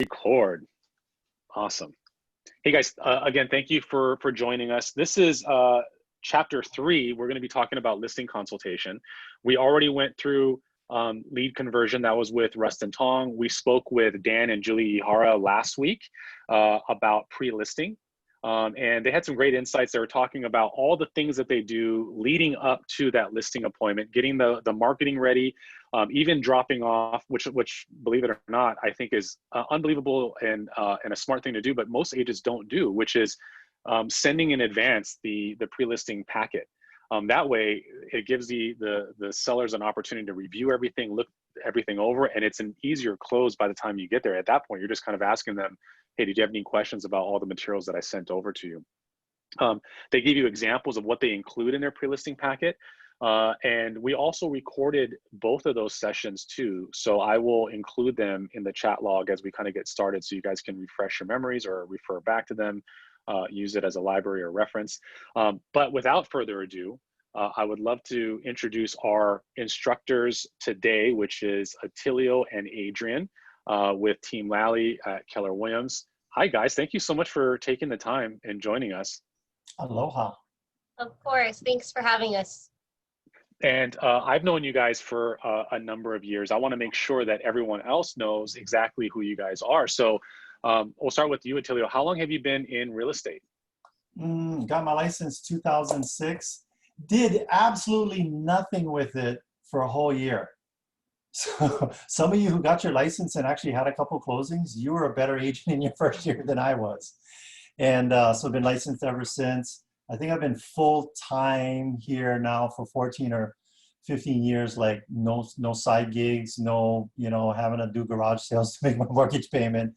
Record. Awesome. Hey guys, again, thank you for joining us. This is chapter 3. We're going to be talking about listing consultation. We already went through lead conversion. That was with Rust and Tong. We spoke with Dan and Julie Ihara last week about pre-listing. And they had some great insights. They were talking about all the things that they do leading up to that listing appointment, getting the marketing ready, even dropping off, which believe it or not, I think is unbelievable and a smart thing to do, but most agents don't do, which is sending in advance the pre-listing packet. That way, it gives the sellers an opportunity to review everything, look everything over, and it's an easier close by the time you get there. At that point, you're just kind of asking them, hey, did you have any questions about all the materials that I sent over to you? They give you examples of what they include in their pre-listing packet. And we also recorded both of those sessions too. So I will include them in the chat log as we kind of get started so you guys can refresh your memories or refer back to them, use it as a library or reference. But without further ado, I would love to introduce our instructors today, which is Attilio and Adrian with Team Lally at Keller Williams. Hi guys, thank you so much for taking the time and joining us. Aloha. Of course, thanks for having us. And I've known you guys for a number of years. I want to make sure that everyone else knows exactly who you guys are. So we'll start with you, Attilio. How long have you been in real estate? Got my license 2006. Did absolutely nothing with it for a whole year. So some of you who got your license and actually had a couple closings, you were a better agent in your first year than I was. And so I've been licensed ever since. I think I've been full-time here now for 14 or 15 years, like no side gigs, no, having to do garage sales to make my mortgage payment.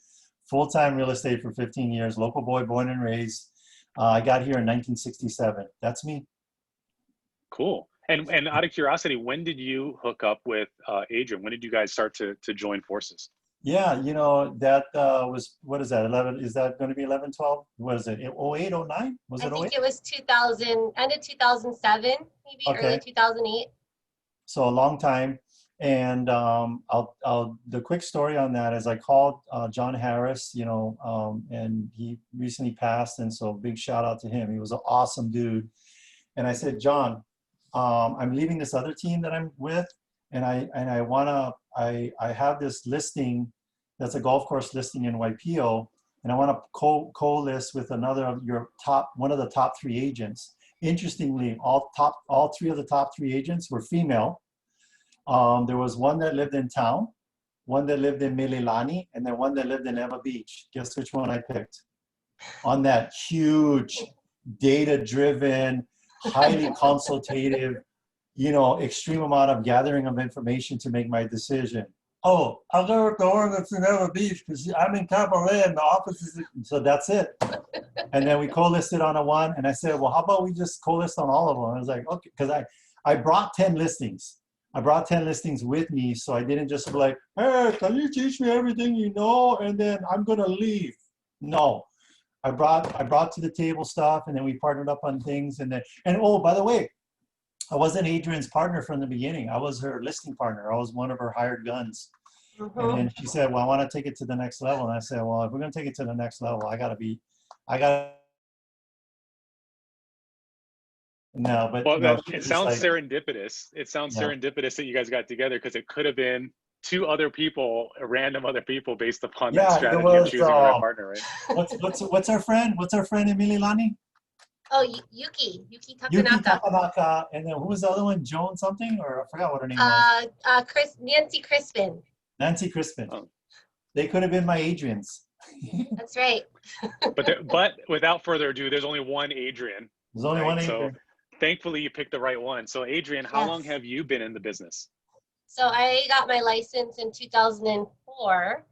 Full-time real estate for 15 years, local boy, born and raised. I got here in 1967. That's me. Cool. And out of curiosity, when did you hook up with Adrian? When did you guys start to join forces? Yeah, that was, what is that, 11, is that going to be 11, 12? What is it, 08, 09? Was it 08? I think it was 2000, end of 2007, maybe Okay. early 2008. So a long time. And the quick story on that is I called John Harris, and he recently passed. And so big shout out to him. He was an awesome dude. And I said, John, I'm leaving this other team that I'm with. And I have this listing that's a golf course listing in Waipio, and I want to co-list with another of one of the top 3 agents. Interestingly, all 3 of the top 3 agents were female. There was one that lived in town, one that lived in Mililani, and then one that lived in Eva Beach. Guess which one I picked? On that huge, data-driven, highly consultative, extreme amount of gathering of information to make my decision. Oh, I'll go with the one that's in Eva Beach because I'm in Cabaret and the office is. So that's it. And then we co-listed on a one, and I said, well, how about we just co-list on all of them? I was like, okay, because I brought 10 listings. I brought 10 listings with me, so I didn't just be like, hey, can you teach me everything you know, and then I'm gonna leave. No, I brought to the table stuff, and then we partnered up on things, and oh, by the way, I wasn't Adrian's partner from the beginning. I was her listing partner. I was one of her hired guns. And then she said, well, I want to take it to the next level. And I said, well, if we're going to take it to the next level, no, but well, it sounds serendipitous. It sounds serendipitous that you guys got together because it could have been 2 other people, random other people, based upon that strategy of choosing the right partner, right? What's our friend? What's our friend in Mililani? Oh, Yuki Takanaka. Yuki Takanaka, and then who was the other one? Joan something, or I forgot what her name was. Nancy Crispin. Nancy Crispin. Oh. They could have been my Adrians. That's right. but without further ado, there's only one Adrian. There's only one Adrian. So thankfully you picked the right one. So Adrian, how long have you been in the business? So I got my license in 2004.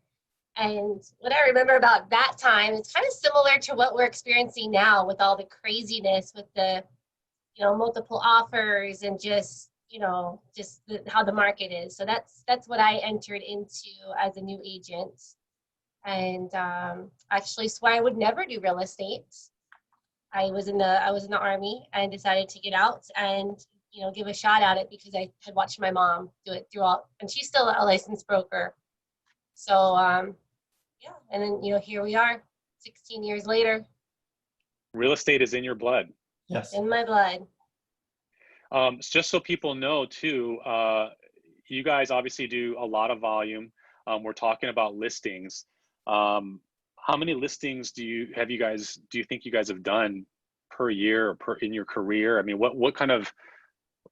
And what I remember about that time, it's kind of similar to what we're experiencing now with all the craziness with the, multiple offers and just how the market is. So that's what I entered into as a new agent, and actually swore I would never do real estate. I was in the Army and decided to get out and give a shot at it because I had watched my mom do it throughout, and she's still a licensed broker. So yeah, and then, you know, here we are 16 years later. Real estate is in your blood. Yes. In my blood. Just so people know too, you guys obviously do a lot of volume. We're talking about listings. How many listings do you think you guys have done per year or in your career? I mean, what kind of,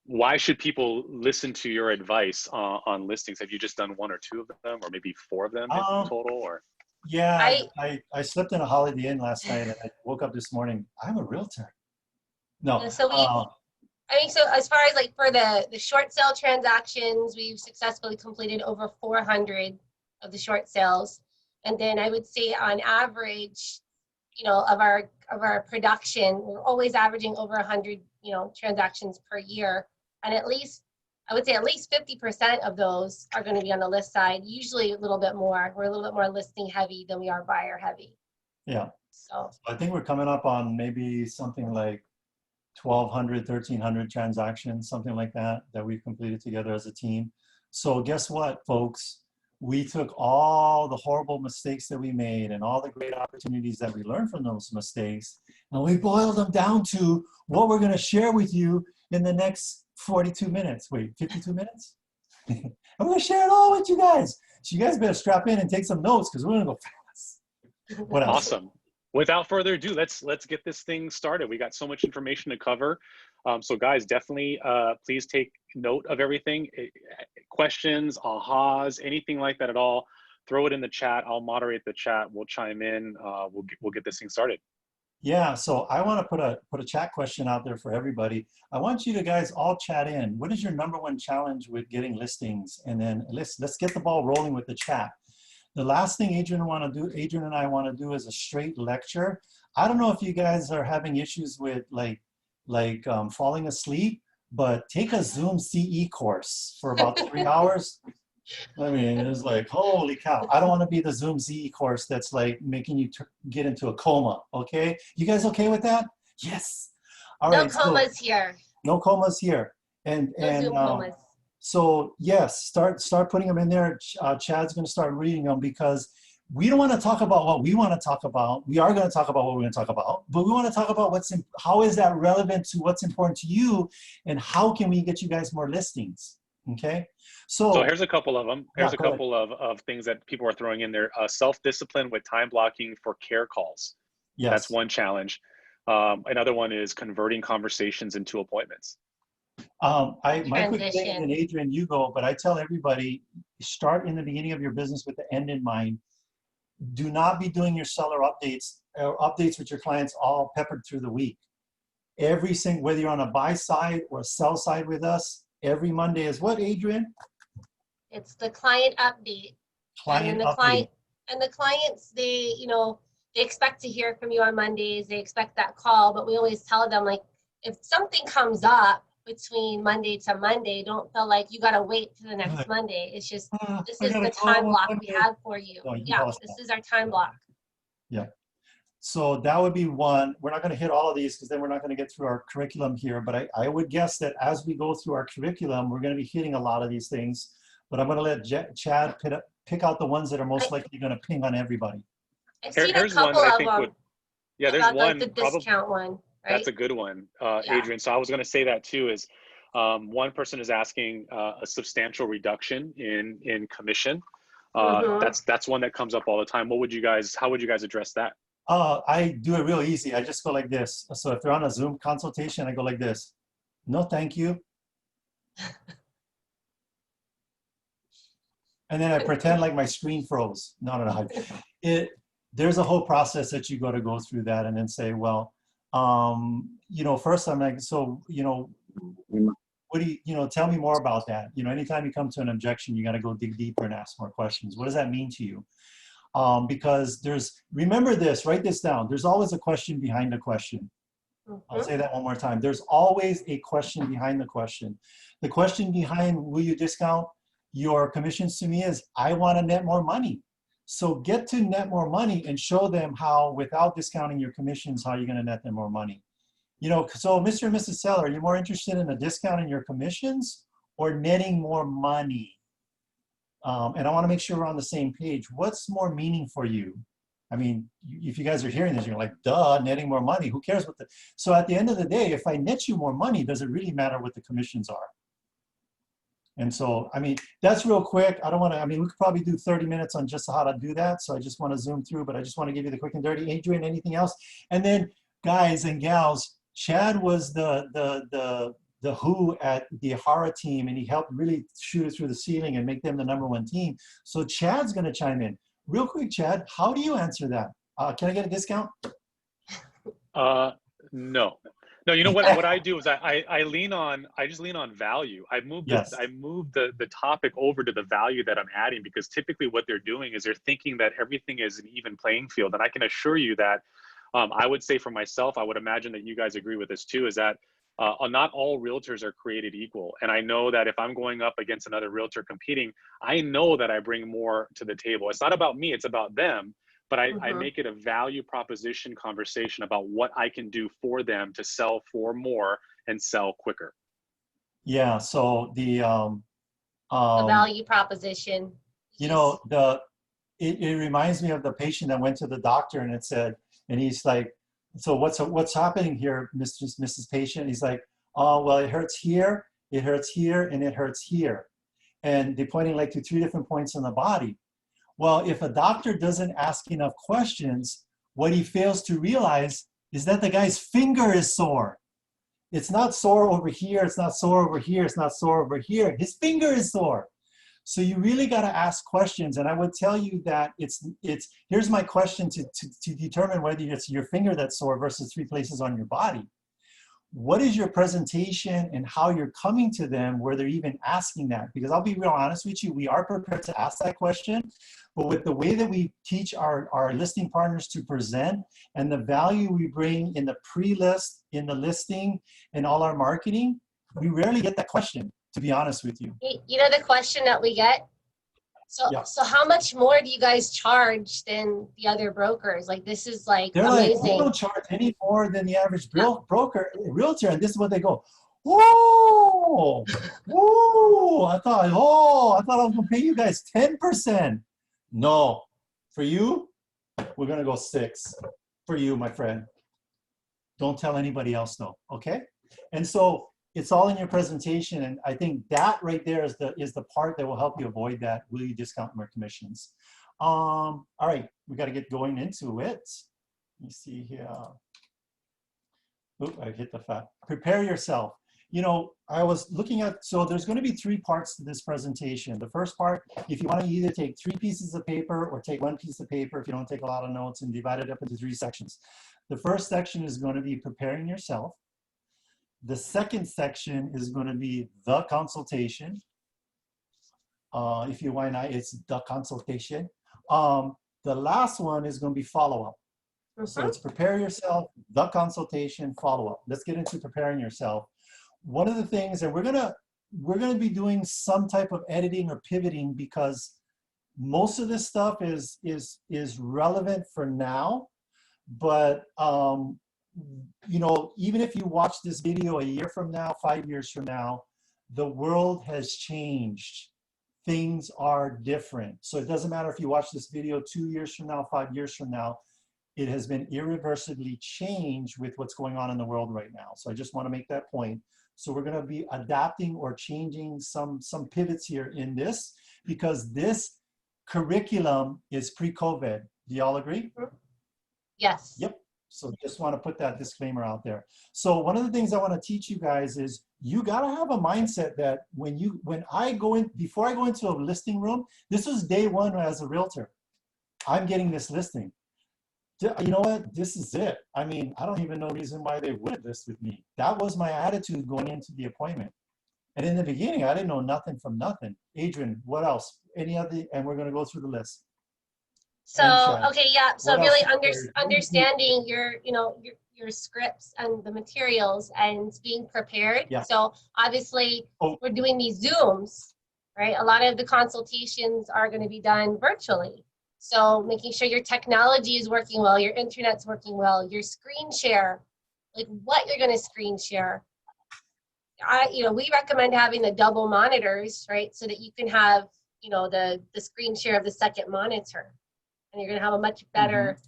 why should people listen to your advice on listings? Have you just done one or two of them, or maybe four of them in total? Or yeah, I slept in a Holiday Inn last night and I woke up this morning. I'm a realtor. No. So I mean, so as far as like for the short sale transactions, we've successfully completed over 400 of the short sales. And then I would say on average, you know, of our production, we're always averaging over 100, you know, transactions per year. And at least, I would say at least 50% of those are going to be on the list side, usually a little bit more. We're a little bit more listing heavy than we are buyer heavy. Yeah. So I think we're coming up on maybe something like 1,200, 1,300 transactions, something like that we've completed together as a team. So guess what, folks? We took all the horrible mistakes that we made and all the great opportunities that we learned from those mistakes, and we boiled them down to what we're going to share with you in the next 42 minutes. Wait, 52 minutes? I'm going to share it all with you guys. So you guys better strap in and take some notes because we're going to go fast. What else? awesome. Without further ado, let's get this thing started. We got so much information to cover. So guys, definitely please take note of everything. Questions, ahas, anything like that at all, throw it in the chat. I'll moderate the chat. We'll chime in. We'll get this thing started. Yeah, so I want to put a chat question out there for everybody. I want you to guys all chat in. What is your #1 challenge with getting listings? And then let's get the ball rolling with the chat. The last thing Adrian and I want to do is a straight lecture. I don't know if you guys are having issues with like falling asleep, but take a Zoom CE course for about 3 hours. I mean, it's like, holy cow. I don't want to be the Zoom CE course that's like making you get into a coma, okay? You guys okay with that? Yes. All right. No comas here. No comas here. No Zoom comas. So yes, start putting them in there. Chad's going to start reading them because we don't want to talk about what we want to talk about. We are going to talk about what we're going to talk about, but we want to talk about how is that relevant to what's important to you, and how can we get you guys more listings? Okay. So here's a couple of them. Here's a couple of things that people are throwing in there. Self-discipline with time blocking for care calls. Yes. That's one challenge. Another one is converting conversations into appointments. My quick thing, and Adrian, you go, but I tell everybody, start in the beginning of your business with the end in mind. Do not be doing your seller updates or updates with your clients all peppered through the week. Whether you're on a buy side or a sell side with us, every Monday is what, Adrian? It's the client update. Client update. And the clients, they expect to hear from you on Mondays. They expect that call, but we always tell them, like, if something comes up between Monday to Monday, don't feel like you got to wait to the next Monday. It's just, this is the time block we have for you. This is our time block. Yeah. So that would be one. We're not going to hit all of these because then we're not going to get through our curriculum here. But I would guess that as we go through our curriculum, we're going to be hitting a lot of these things. But I'm going to let Chad pick out the ones that are most likely going to ping on everybody. I've seen a couple of them. Yeah, there's one. The discount one. Right? That's a good one, Adrian. So I was going to say that too. Is one person is asking a substantial reduction in commission. That's one that comes up all the time. How would you guys address that? I do it real easy. I just go like this. So if they're on a Zoom consultation, I go like this. No, thank you. And then I pretend like my screen froze. No. There's a whole process that you got to go through that and then say, well, first I'm like, so, what do you, tell me more about that. Anytime you come to an objection, you got to go dig deeper and ask more questions. What does that mean to you? Because remember this, write this down. There's always a question behind the question. I'll say that one more time. There's always a question behind the question. The question behind will you discount your commissions to me is, I want to net more money. So get to net more money and show them how, without discounting your commissions, how you're going to net them more money. So Mr. and Mrs. Seller, are you more interested in a discount in your commissions or netting more money? and I want to make sure we're on the same page. What's more meaning for you? I mean, if you guys are hearing this, you're like, duh, netting more money. Who cares what the, so at the end of the day, if I net you more money, does it really matter what the commissions are? And so, I mean, that's real quick. I don't want to, I mean, we could probably do 30 minutes on just how to do that. So I just want to zoom through, but I just want to give you the quick and dirty. Adrian, anything else? And then guys and gals, Chad was the who at the Hara team, and he helped really shoot it through the ceiling and make them the #1 team. So Chad's going to chime in. Real quick, Chad, how do you answer that? Can I get a discount? No. No, you know what I do is I just lean on value. I move Yes. the topic over to the value that I'm adding, because typically what they're doing is they're thinking that everything is an even playing field. And I can assure you that I would say for myself, I would imagine that you guys agree with this too, is that not all realtors are created equal. And I know that if I'm going up against another realtor competing, I know that I bring more to the table. It's not about me, it's about them. But I make it a value proposition conversation about what I can do for them to sell for more and sell quicker. Yeah, so the value proposition. you know, it reminds me of the patient that went to the doctor and it said, and he's like, so what's happening here, Mrs. Patient? He's like, oh, well, it hurts here, and it hurts here. And they're pointing like to 3 different points on the body. Well, if a doctor doesn't ask enough questions, what he fails to realize is that the guy's finger is sore. It's not sore over here, it's not sore over here, it's not sore over here. His finger is sore. So you really got to ask questions. And I would tell you that here's my question to determine whether it's your finger that's sore versus 3 places on your body. What is your presentation and how you're coming to them where they're even asking that? Because I'll be real honest with you, we are prepared to ask that question, but with the way that we teach our listing partners to present and the value we bring in the pre-list, in the listing, and all our marketing, we rarely get that question, to be honest with you. You know the question that we get? So how much more do you guys charge than the other brokers? Like, this is like They're amazing. like, we don't charge any more than the average realtor. And this is what they go, whoa, whoa. I thought I was gonna pay you guys 10%. No, for you, we're gonna go 6 for you, my friend. Don't tell anybody else though, okay? And so it's all in your presentation, and I think that right there is the part that will help you avoid that. Will you discount more commissions? All right, we got to get going into it. Let me see here. Oop, I hit the fat. Prepare yourself. You know, I was looking at, so there's going to be 3 parts to this presentation. The first part, if you want to either take 3 pieces of paper or take 1 piece of paper, if you don't take a lot of notes, and divide it up into 3 sections. The first section is going to be preparing yourself. The second section is going to be the consultation. If you want, it's the consultation. The last one is going to be follow-up. So it's prepare yourself, the consultation, follow-up. Let's get into preparing yourself. One of the things, and we're gonna be doing some type of editing or pivoting, because most of this stuff is relevant for now, but you know, even if you watch this video a year from now, 5 years from now, the world has changed. Things are different. So it doesn't matter if you watch this video 2 years from now, 5 years from now, it has been irreversibly changed with what's going on in the world right now. So I just want to make that point. So we're going to be adapting or changing some pivots here in this, because this curriculum is pre-COVID. Do y'all agree? Yes. Yep. So just want to put that disclaimer out there. So one of the things I want to teach you guys is you got to have a mindset that before I go into a listing room, this was day 1 as a realtor. I'm getting this listing. You know what? This is it. I mean, I don't even know reason why they would list with me. That was my attitude going into the appointment. And in the beginning, I didn't know nothing from nothing. Adrian, what else? Any other? And we're going to go through the list. So, okay, yeah. So What really else? understanding your scripts and the materials and being prepared. Yeah. So obviously we're doing these Zooms, right? A lot of the consultations are going to be done virtually. So making sure your technology is working well, your internet's working well, your screen share, like what you're going to screen share. We recommend having the double monitors, right? So that you can have the screen share of the second monitor, and you're going to have a much better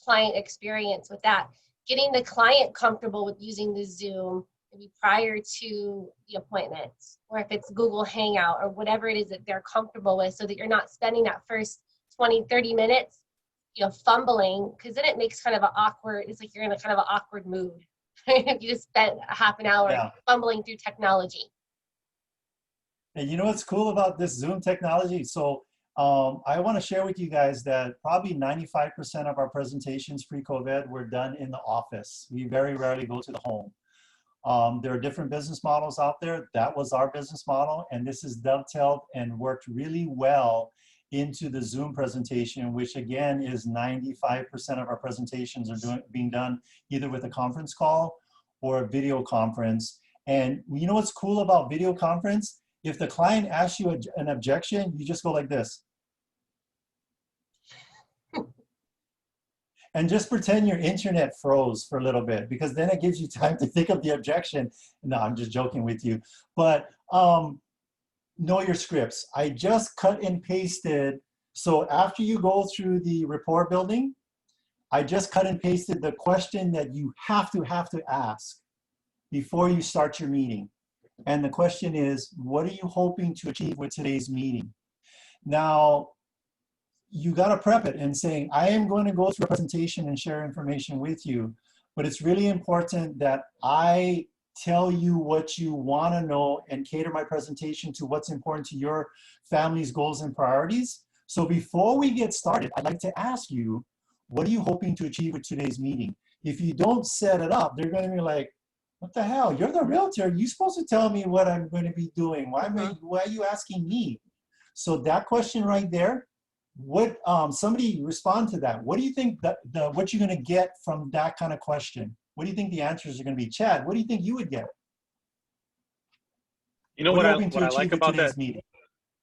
client experience with that. Getting the client comfortable with using the Zoom maybe prior to the appointment, or if it's Google Hangout or whatever it is that they're comfortable with, so that you're not spending that first 20-30 minutes fumbling, because then it makes kind of an awkward, it's like you're in a kind of an awkward mood if you just spent a half an hour fumbling through technology. And you know what's cool about this Zoom technology? So I want to share with you guys that probably 95% of our presentations pre-COVID were done in the office. We very rarely go to the home. There are different business models out there. That was our business model, and this is dovetailed and worked really well into the Zoom presentation, which again is 95% of our presentations are being done either with a conference call or a video conference. And you know what's cool about video conference? If the client asks you an objection, you just go like this. And just pretend your internet froze for a little bit, because then it gives you time to think of the objection. No, I'm just joking with you. But know your scripts. I just cut and pasted. So after you go through the rapport building, I just cut and pasted the question that you have to ask before you start your meeting. And the question is, what are you hoping to achieve with today's meeting? Now, you got to prep it and saying, I am going to go through a presentation and share information with you, but it's really important that I tell you what you want to know and cater my presentation to what's important to your family's goals and priorities. So before we get started, I'd like to ask you, what are you hoping to achieve with today's meeting? If you don't set it up, they're going to be like, what the hell? You're the realtor. You're supposed to tell me what I'm going to be doing. Why are you asking me? So that question right there, somebody respond to that. What do you think what you're going to get from that kind of question? What do you think the answers are going to be? Chad, what do you think you would get? You know what I like about that meeting?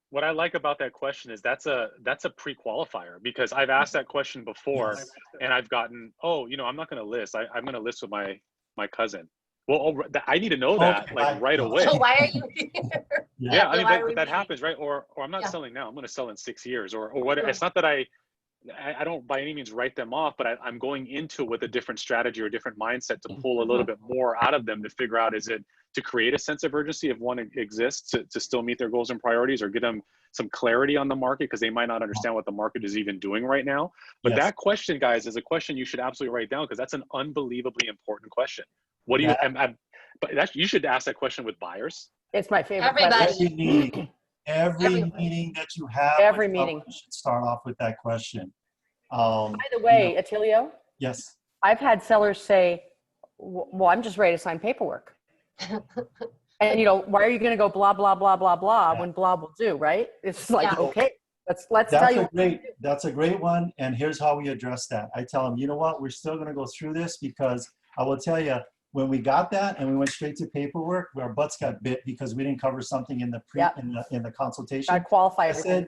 What I like about that question is that's a pre-qualifier, because I've asked that question before and I've gotten, oh, I'm not going to list. I'm going to list with my cousin. Well, I need to know that right away. So why are you here? Yeah, I mean, but that happens, right? Or I'm not selling now. I'm going to sell in 6 years, or what? It's not that I don't by any means write them off, but I'm going into it with a different strategy or a different mindset to pull a little bit more out of them to figure out, is it to create a sense of urgency if one exists to still meet their goals and priorities, or get them some clarity on the market, because they might not understand what the market is even doing right now. But that question, guys, is a question you should absolutely write down, because that's an unbelievably important question. What do you, but you should ask that question with buyers. It's my favorite question. Every meeting that you have, every meeting should start off with that question. By the way, Attilio. Yes. I've had sellers say, well, I'm just ready to sign paperwork. And why are you going to go blah, blah, blah, blah, blah when blah will do, right? It's like, okay, let's tell you. That's a great one. And here's how we address that. I tell them, you know what, we're still going to go through this, because I will tell you, when we got that and we went straight to paperwork, our butts got bit because we didn't cover something in the in the consultation. I qualify everything. I said,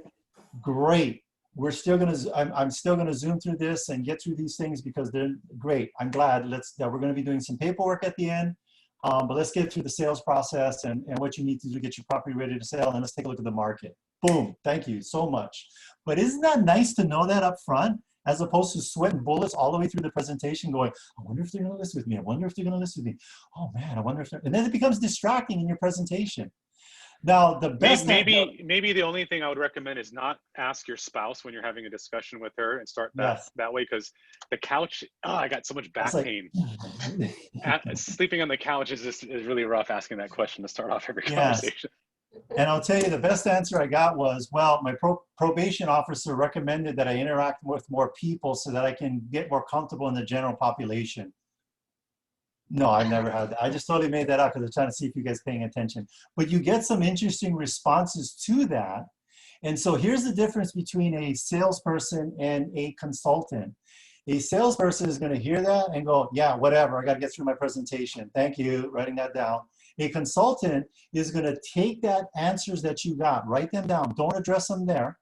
great. We're still gonna. I'm still gonna zoom through this and get through these things because they're great. I'm glad. That we're gonna be doing some paperwork at the end, but let's get through the sales process and what you need to do to get your property ready to sell, and let's take a look at the market. Boom. Thank you so much. But isn't that nice to know that up front, as opposed to sweating bullets all the way through the presentation going, I wonder if they're going to list with me. I wonder if they're going to list with me. Oh man, I wonder if they're, and then it becomes distracting in your presentation. Now, the best maybe the only thing I would recommend is not ask your spouse when you're having a discussion with her, and start that way, because the couch, I got so much back pain. Sleeping on the couch is really rough, asking that question to start off every conversation. And I'll tell you, the best answer I got was, well, my probation officer recommended that I interact with more people so that I can get more comfortable in the general population. No, I've never had that. I just totally made that up because I'm trying to see if you guys are paying attention. But you get some interesting responses to that. And so here's the difference between a salesperson and a consultant. A salesperson is going to hear that and go, yeah, whatever, I got to get through my presentation. Thank you, writing that down. A consultant is going to take that answers that you got, write them down, don't address them there,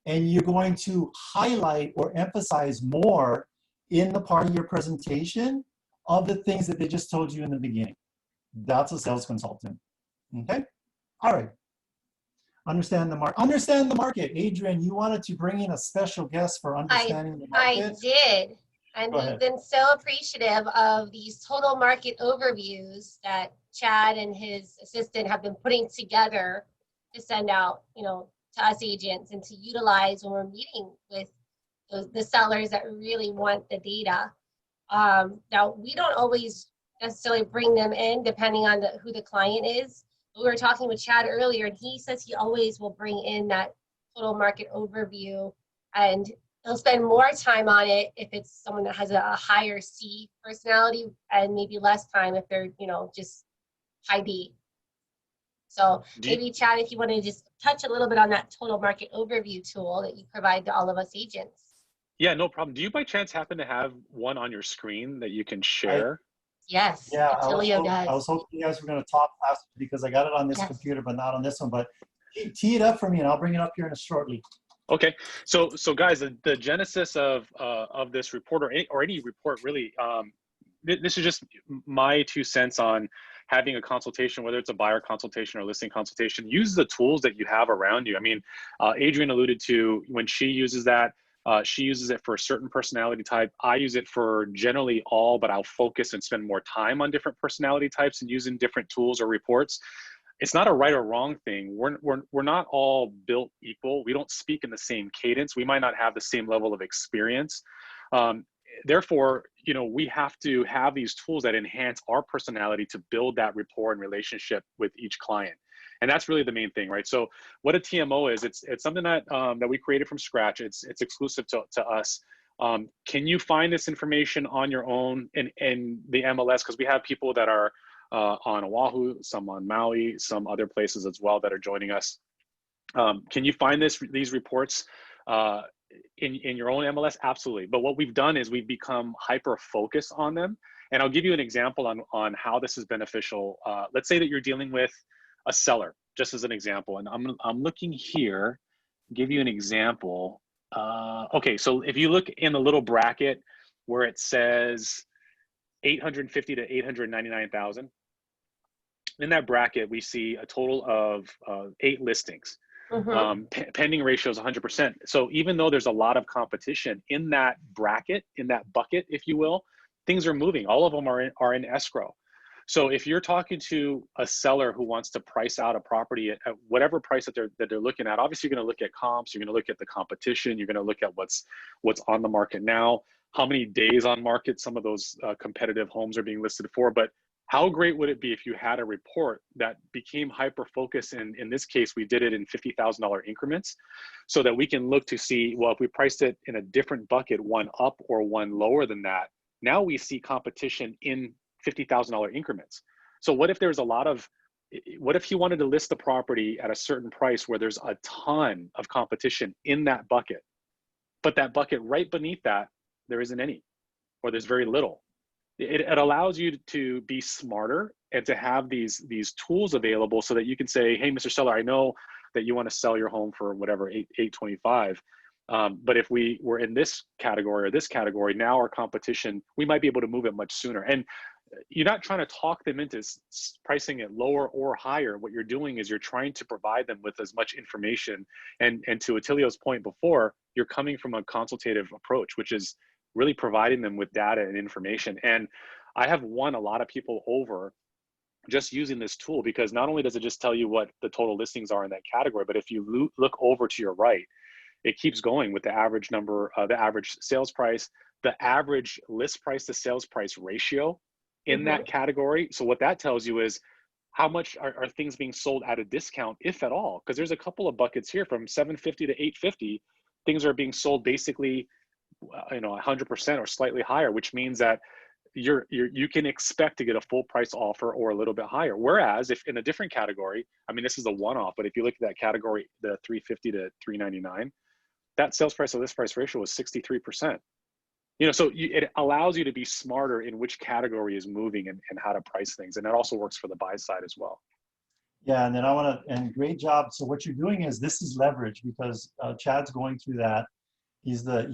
and you're going to highlight or emphasize more in the part of your presentation of the things that they just told you in the beginning. That's a sales consultant. Okay? All right. Understand the market. Understand the market. Adrian, you wanted to bring in a special guest for understanding the I market. did. And Go we've ahead. been so appreciative of these total market overviews that Chad and his assistant have been putting together to send out, to us agents and to utilize when we're meeting with the sellers that really want the data. Now, we don't always necessarily bring them in depending on who the client is. We were talking with Chad earlier, and he says he always will bring in that total market overview, and he'll spend more time on it if it's someone that has a higher C personality, and maybe less time if they're, just high B. So maybe Chad, if you want to just touch a little bit on that total market overview tool that you provide to all of us agents. Yeah, no problem. Do you by chance happen to have one on your screen that you can share? Yes, Yeah, Attilio does. I was hoping you guys were going to talk faster because I got it on this computer, but not on this one. But tee it up for me, and I'll bring it up here in a shortly. Okay, so guys, the genesis of this report or any report really, this is just my 2 cents on having a consultation, whether it's a buyer consultation or listing consultation. Use the tools that you have around you. I mean, Adrian alluded to when she uses that. She uses it for a certain personality type. I use it for generally all, but I'll focus and spend more time on different personality types and using different tools or reports. It's not a right or wrong thing. We're not all built equal. We don't speak in the same cadence. We might not have the same level of experience. Therefore, we have to have these tools that enhance our personality to build that rapport and relationship with each client. And that's really the main thing, right? So what a TMO is, it's something that that we created from scratch. It's exclusive to us. Can you find this information on your own in the MLS? Because we have people that are on Oahu, some on Maui, some other places as well that are joining us. Can you find these reports in your own MLS? Absolutely. But what we've done is we've become hyper focused on them. And I'll give you an example on how this is beneficial. Let's say that you're dealing with a seller, just as an example. And I'm looking here, give you an example. Okay, so if you look in the little bracket where it says 850 to 899,000, in that bracket, we see a total of 8 listings. Pending ratio is 100%. So even though there's a lot of competition in that bracket, in that bucket, if you will, things are moving. All of them are in escrow. So if you're talking to a seller who wants to price out a property at whatever price that they're looking at, obviously you're going to look at comps, you're going to look at the competition, you're going to look at what's on the market now, how many days on market some of those competitive homes are being listed for. But how great would it be if you had a report that became hyper-focused? And in this case, we did it in $50,000 increments so that we can look to see, well, if we priced it in a different bucket, one up or one lower than that, now we see competition in $50,000 increments. So what if there's what if you wanted to list the property at a certain price where there's a ton of competition in that bucket, but that bucket right beneath that, there isn't any, or there's very little. It allows you to be smarter and to have these tools available so that you can say, hey, Mr. Seller, I know that you want to sell your home for whatever, $825. But if we were in this category or this category, now our competition, we might be able to move it much sooner. And you're not trying to talk them into pricing it lower or higher. What you're doing is you're trying to provide them with as much information. And to Attilio's point before, you're coming from a consultative approach, which is really providing them with data and information. And I have won a lot of people over just using this tool, because not only does it just tell you what the total listings are in that category, but if you look over to your right, it keeps going with the average number, the average sales price, the average list price to sales price ratio in that category. So what that tells you is how much are things being sold at a discount, if at all? Because there's a couple of buckets here from 750 to 850. Things are being sold basically, 100% or slightly higher, which means that you can expect to get a full price offer or a little bit higher. Whereas if in a different category, I mean, this is a one-off, but if you look at that category, the 350 to 399, that sales price to list price ratio was 63%. So it allows you to be smarter in which category is moving and how to price things. And that also works for the buy side as well. Yeah, and then and great job. So what you're doing is this is leverage, because Chad's going through that. He's taken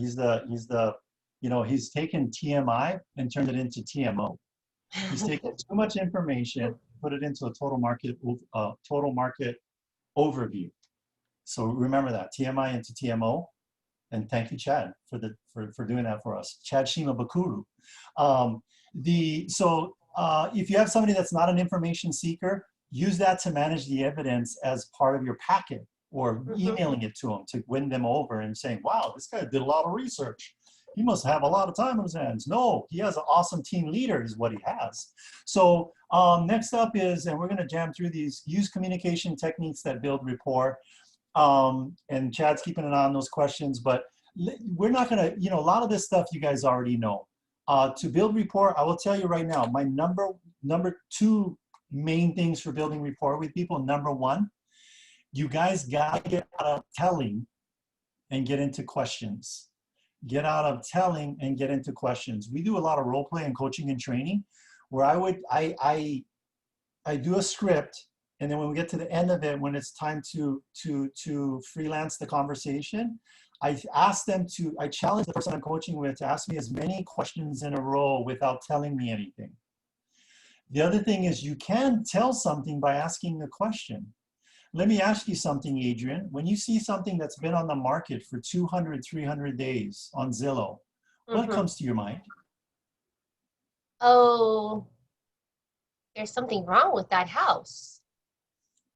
TMI and turned it into TMO. He's taken too much information, put it into a total market overview. So remember that, TMI into TMO. And thank you, Chad, for doing that for us. Chad Shima Bakuru. If you have somebody that's not an information seeker, use that to manage the evidence as part of your packet, or emailing it to them to win them over and saying, wow, this guy did a lot of research. He must have a lot of time on his hands. No, he has an awesome team leader is what he has. So next up is, and we're gonna jam through these, use communication techniques that build rapport. And Chad's keeping an eye on those questions, but we're not gonna, a lot of this stuff you guys already know. To build rapport, I will tell you right now, my number two main things for building rapport with people. Number one, you guys gotta get out of telling and get into questions. Get out of telling and get into questions. We do a lot of role play and coaching and training where I do a script, and then when we get to the end of it, when it's time to freelance the conversation, I challenge the person I'm coaching with to ask me as many questions in a row without telling me anything. The other thing is you can tell something by asking the question. Let me ask you something, Adrian. When you see something that's been on the market for 200, 300 days on Zillow, what comes to your mind? Oh, there's something wrong with that house.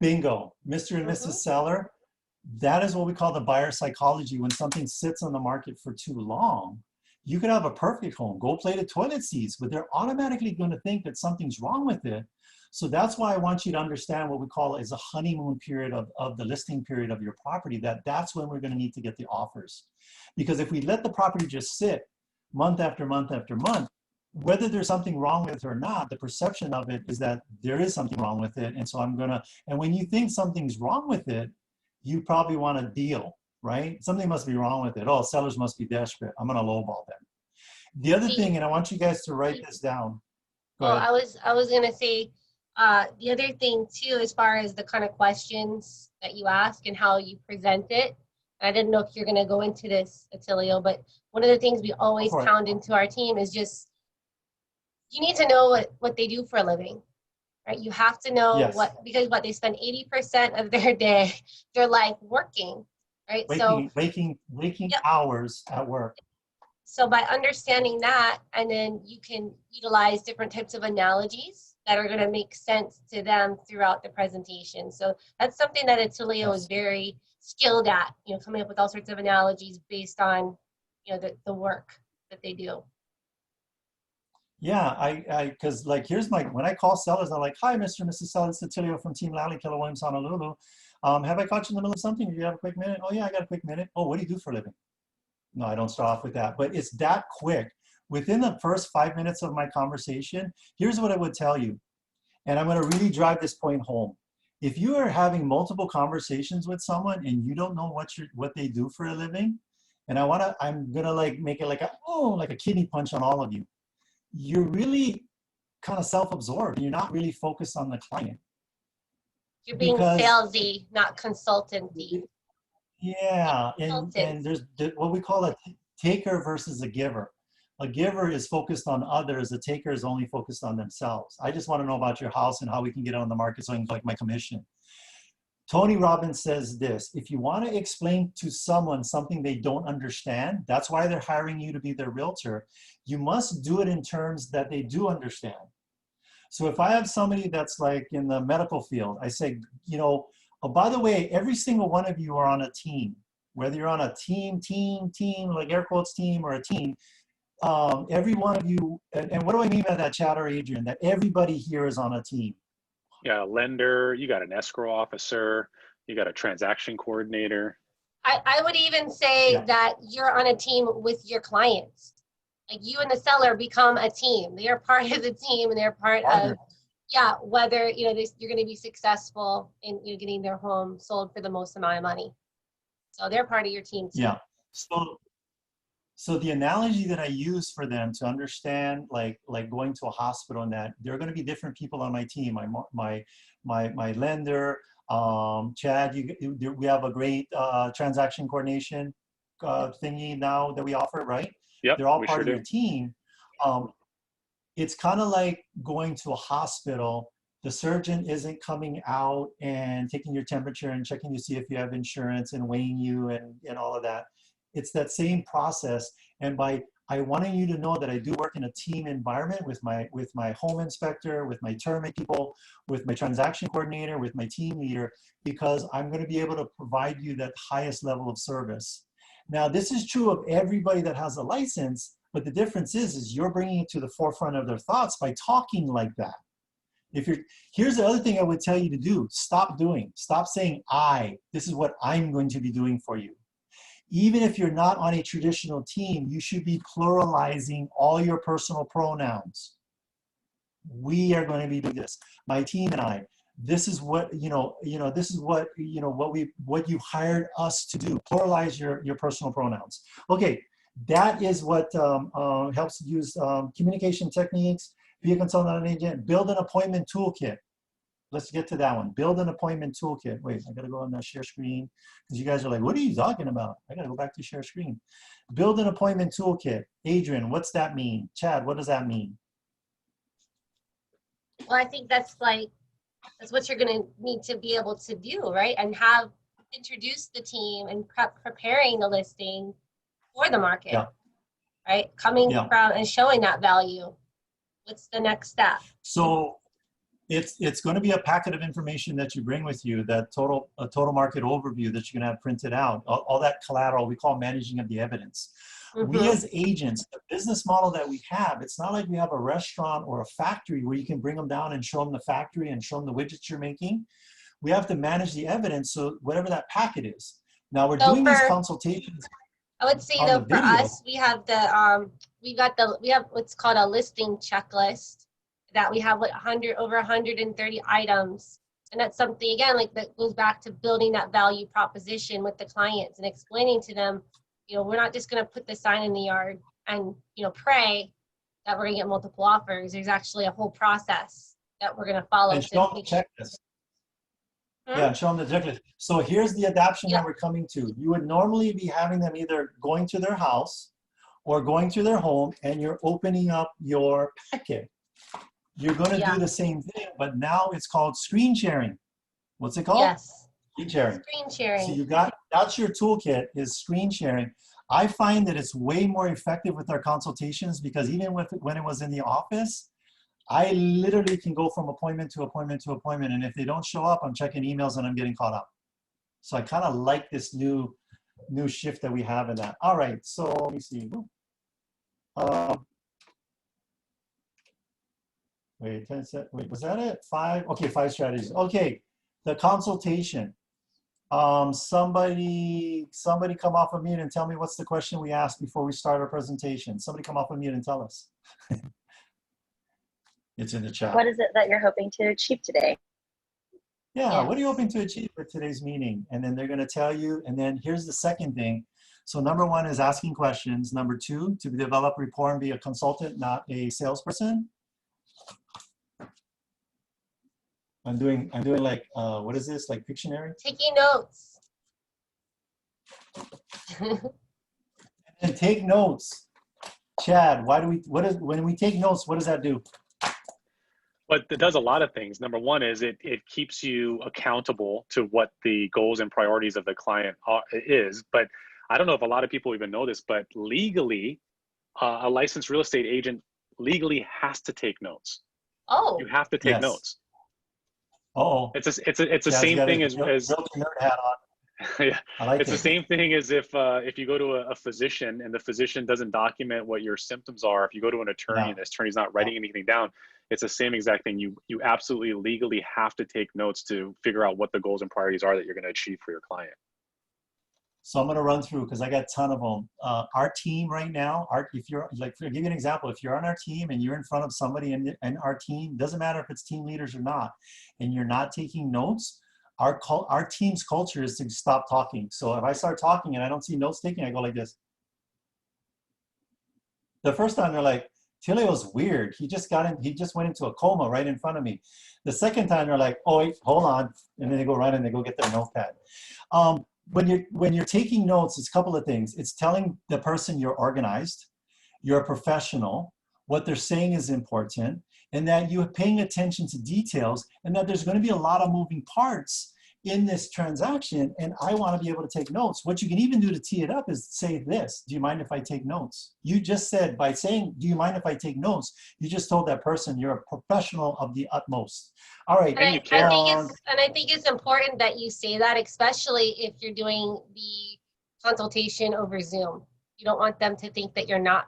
Bingo, Mr. and Mrs. Seller. That is what we call the buyer psychology. When something sits on the market for too long, you could have a perfect home, gold plated toilet seats, but they're automatically going to think that something's wrong with it. So that's why I want you to understand what we call is a honeymoon period of the listing period of your property, that's when we're going to need to get the offers. Because if we let the property just sit month after month after month, whether there's something wrong with it or not, the perception of it is that there is something wrong with it. And so and when you think something's wrong with it, you probably want a deal, right? Something must be wrong with it. Oh, sellers must be desperate. I'm going to lowball them. The other thing, and I want you guys to write this down. Go ahead. I was going to say, the other thing too, as far as the kind of questions that you ask and how you present it, I didn't know if you're going to go into this, Attilio, but one of the things we always pound into our team is just, you need to know what they do for a living, right? You have to know because they spend 80% of their day, their life working, right? Waking hours at work. So by understanding that, and then you can utilize different types of analogies that are going to make sense to them throughout the presentation. So that's something that Attilio is very skilled at, coming up with all sorts of analogies based on, the work that they do. Yeah, because here's when I call sellers, I'm like, hi, Mr. and Mrs. Seller, it's Attilio from Team Lally, Keller Williams, Honolulu. Have I caught you in the middle of something? Do you have a quick minute? Oh yeah, I got a quick minute. Oh, what do you do for a living? No, I don't start off with that, but it's that quick. Within the first 5 minutes of my conversation, here's what I would tell you. And I'm gonna really drive this point home. If you are having multiple conversations with someone and you don't know what they do for a living, and I'm gonna make it like a kidney punch on all of you. You're really kind of self-absorbed. You're not really focused on the client. You're being salesy, not consultancy. Yeah, and there's what we call a taker versus a giver. A giver is focused on others. A taker is only focused on themselves. I just want to know about your house and how we can get it on the market so I can collect my commission. Tony Robbins says this: if you want to explain to someone something they don't understand, that's why they're hiring you to be their realtor. You must do it in terms that they do understand. So if I have somebody that's in the medical field, I say, oh, by the way, every single one of you are on a team. Whether you're on a team, like air quotes team, or a team, every one of you, and what do I mean by that, Chad or Adrian? That everybody here is on a team. Yeah, a lender, you got an escrow officer, you got a transaction coordinator. I would even say that you're on a team with your clients. Like you and the seller become a team. They are part of the team, and they're part of, whether you're going to be successful in getting their home sold for the most amount of money. So they're part of your team too. Yeah. So the analogy that I use for them to understand, like going to a hospital, and that there are going to be different people on my team. My lender, Chad, we have a great transaction coordination thingy now that we offer, right? Yep, they're all part of your team. It's kind of like going to a hospital The surgeon isn't coming out and taking your temperature and checking to see if you have insurance and weighing you and all of that. It's that same process. And by I wanting you to know that I do work in a team environment with my home inspector, with my termite people, with my transaction coordinator, with my team leader, because I'm going to be able to provide you that highest level of service. Now, this is true of everybody that has a license, but the difference is you're bringing it to the forefront of their thoughts by talking like that. Here's the other thing I would tell you to do. Stop saying this is what I'm going to be doing for you. Even if you're not on a traditional team, you should be pluralizing all your personal pronouns. We are going to be doing this. My team and I, this is what, this is what, what you hired us to do. Pluralize your personal pronouns. Okay, that is what helps use communication techniques, be a consultant, an agent, build an appointment toolkit. Let's get to that one. Build an appointment toolkit. Wait, I gotta go on that share screen because you guys are like, what are you talking about? I gotta go back to share screen. Build an appointment toolkit. Adrian, what's that mean? Chad, what does that mean? Well, I think that's what you're going to need to be able to do, right? And introduce the team and preparing the listing for the market, Yeah. right? Coming from and showing that value. What's the next step? So it's going to be a packet of information that you bring with you, a total market overview that you're going to have printed out, all that collateral we call managing of the evidence. Mm-hmm. We as agents, the business model that we have, it's not like we have a restaurant or a factory where you can bring them down and show them the factory and show them the widgets you're making. We have to manage the evidence, so whatever that packet is. Now we're doing these consultations. I would say though, for us, we have we have what's called a listing checklist that we have over 130 items. And that's something, again, that goes back to building that value proposition with the clients and explaining to them, we're not just going to put the sign in the yard and, pray that we're going to get multiple offers. There's actually a whole process that we're going to follow. And show them the checklist. Yeah, show them the checklist. So here's the adaptation that we're coming to. You would normally be having them either going to their house or going to their home, and you're opening up your packet. You're going to do the same thing, but now it's called screen sharing. What's it called? Yes. Screen sharing. Screen sharing. So that's your toolkit, is screen sharing. I find that it's way more effective with our consultations, because even when it was in the office, I literally can go from appointment to appointment to appointment. And if they don't show up, I'm checking emails and I'm getting caught up. So I kind of like this new shift that we have in that. All right, so let me see. Wait, was that it? 5? Okay, 5 strategies. Okay, the consultation. Somebody come off of mute and tell me what's the question we asked before we start our presentation. Somebody come off of mute and tell us. It's in the chat. What is it that you're hoping to achieve today? Yeah, what are you hoping to achieve with today's meeting? And then they're going to tell you. And then here's the second thing. So number 1 is asking questions. Number 2, to develop rapport and be a consultant, not a salesperson. I'm doing like, what is this? Like Pictionary? Taking notes. And take notes. Chad, when we take notes, what does that do? But it does a lot of things. Number 1 is it keeps you accountable to what the goals and priorities of the client is. But I don't know if a lot of people even know this, but legally, a licensed real estate agent legally has to take notes. Oh. You have to take notes. Oh. It's the same thing as nerd hat on. Yeah, it's the same thing as if you go to a physician and the physician doesn't document what your symptoms are. If you go to an attorney and the attorney's not writing anything down, it's the same exact thing. You absolutely legally have to take notes to figure out what the goals and priorities are that you're going to achieve for your client. So I'm going to run through because I got a ton of them. Our team right now, if you're like, I'll give you an example. If you're on our team and you're in front of somebody in our team, doesn't matter if it's team leaders or not, and you're not taking notes, our team's culture is to stop talking. So if I start talking and I don't see notes taking, I go like this. The first time they're like, Tilio's weird. He just went into a coma right in front of me. The second time they're like, oh wait, hold on. And then they go run and they go get their notepad. When you're taking notes, it's a couple of things. It's telling the person you're organized, you're a professional. what they're saying is important, and that you're paying attention to details, and that there's going to be a lot of moving parts in this transaction, and I want to be able to take notes. What you can even do to tee it up is say this: do you mind if I take notes? You just said, by saying, do you mind if I take notes, you just told that person you're a professional of the utmost. All right. And you I care. think it's important that you say that, especially if you're doing the consultation over Zoom. You don't want them to think that you're not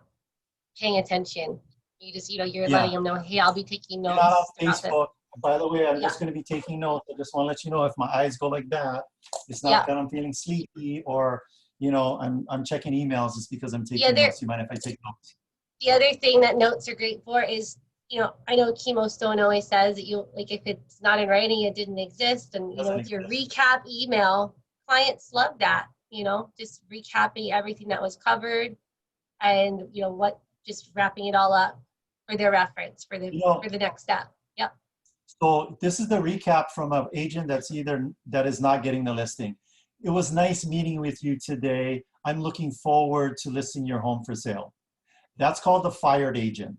paying attention. You just, you're letting them know, hey, I'll be taking You're notes. not on throughout the- Facebook. By the way, I'm Yeah. just going to be taking notes. I just want to let you know, if my eyes go like that, it's not Yeah. that I'm feeling sleepy or, I'm checking emails. It's because I'm taking Yeah, notes. Do you mind if I take notes? The other thing that notes are great for is, I know Chemo Stone always says that if it's not in writing, it didn't exist. And, Doesn't with your exist. recap email, clients love that, just recapping everything that was covered and, just wrapping it all up for their reference for the next step. Yep. So this is the recap from an agent that is not getting the listing. It was nice meeting with you today. I'm looking forward to listing your home for sale. That's called the fired agent.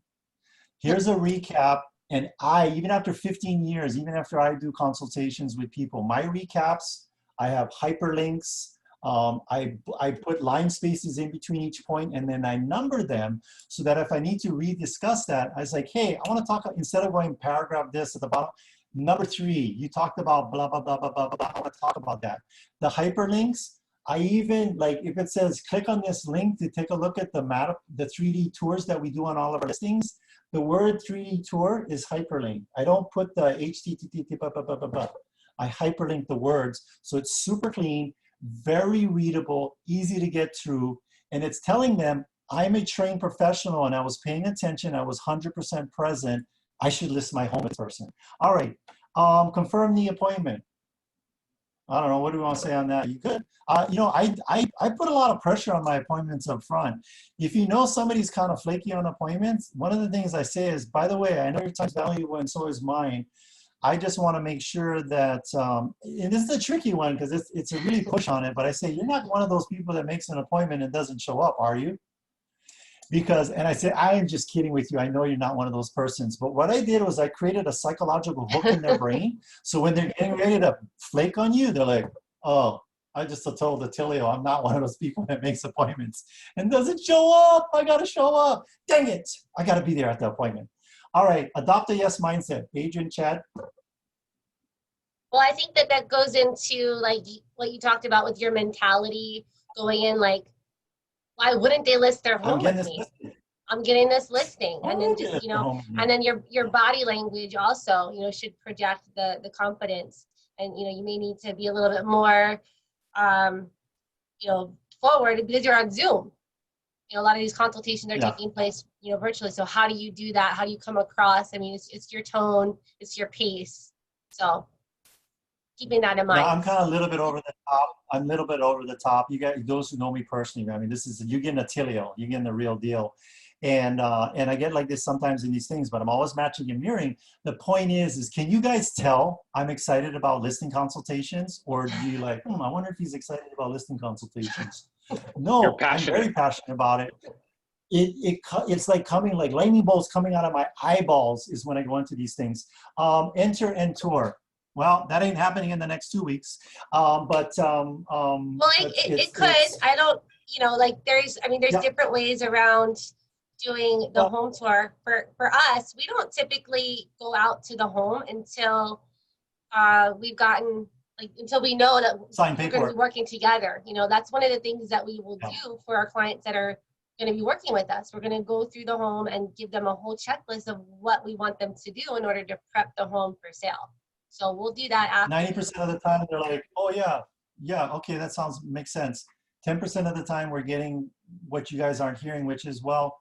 Here's a recap. And even after 15 years, even after I do consultations with people, my recaps, I have hyperlinks. I put line spaces in between each point, and then I number them so that if I need to rediscuss that, I was like, hey, I want to talk, instead of going paragraph this at the bottom, number 3, you talked about blah, blah, blah, blah, blah, blah. I want to talk about that. The hyperlinks, I even, like, if it says click on this link to take a look at the map, the 3D tours that we do on all of our listings, the word 3D tour is hyperlink. I don't put the HTTP, blah, blah, blah, blah, blah. I hyperlink the words, so it's super clean, very readable, easy to get through, and it's telling them, I'm a trained professional and I was paying attention, I was 100% present, I should list my home in person. All right, confirm the appointment. I don't know, what do we want to say on that? You could. I put a lot of pressure on my appointments up front. If you know somebody's kind of flaky on appointments, one of the things I say is, by the way, I know your time's valuable and so is mine. I just want to make sure that, and this is a tricky one because it's a really push on it, but I say, you're not one of those people that makes an appointment and doesn't show up, are you? Because, and I said, I am just kidding with you. I know you're not one of those persons. But what I did was I created a psychological hook in their brain. So when they're getting ready to flake on you, they're like, oh, I just told Attilio I'm not one of those people that makes appointments and doesn't show up. I got to show up. Dang it. I got to be there at the appointment. All right. Adopt a yes mindset. Adrian, Chad. Well, I think that goes into like what you talked about with your mentality going in, like, why wouldn't they list their home with me? I'm getting this listing. And then just, and then your body language also, should project the confidence. And, you may need to be a little bit more, forward because you're on Zoom. A lot of these consultations are taking place, virtually. So how do you do that? How do you come across? I mean, it's your tone, it's your pace. So keeping that in mind. Yeah, I'm kind of a little bit over the top. I'm a little bit over the top. You guys, those who know me personally, I mean, you're getting Attilio, you're getting the real deal. And I get like this sometimes in these things, but I'm always matching and mirroring. The point is can you guys tell I'm excited about listing consultations? Or do you like, I wonder if he's excited about listing consultations? No, I'm very passionate about it. It's like coming, like lightning bolts coming out of my eyeballs is when I go into these things. Enter and tour. Well, that ain't happening in the next 2 weeks. Well, it could. I don't, there's different ways around doing the home tour. For us, we don't typically go out to the home until we've gotten, until we know that we're going to be working together. That's one of the things that we will do for our clients that are going to be working with us. We're going to go through the home and give them a whole checklist of what we want them to do in order to prep the home for sale. So we'll do that after. 90% of the time, they're like, oh, yeah, okay, that makes sense. 10% of the time, we're getting what you guys aren't hearing, which is, well,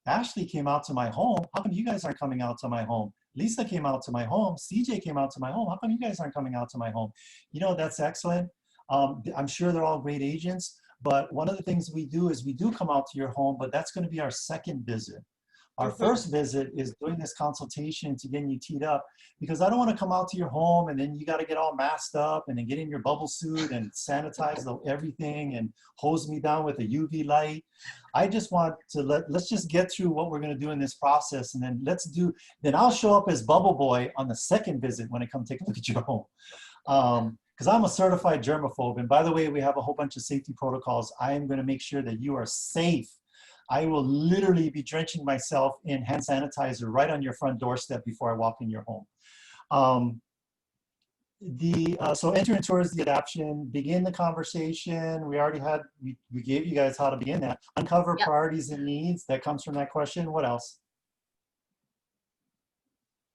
Ashley came out to my home. How come you guys aren't coming out to my home? Lisa came out to my home. CJ came out to my home. How come you guys aren't coming out to my home? That's excellent. I'm sure they're all great agents. But one of the things we do is we do come out to your home, but that's going to be our second visit. Our first visit is doing this consultation to getting you teed up, because I don't want to come out to your home and then you got to get all masked up and then get in your bubble suit and sanitize everything and hose me down with a UV light. I just want to let's just get through what we're going to do in this process, and then then I'll show up as Bubble Boy on the second visit when I come take a look at your home. Because I'm a certified germaphobe. And by the way, we have a whole bunch of safety protocols. I am going to make sure that you are safe. I will literally be drenching myself in hand sanitizer right on your front doorstep before I walk in your home. So entering towards the adoption, begin the conversation. We already had, we gave you guys how to begin that. Uncover priorities and needs. That comes from that question. What else?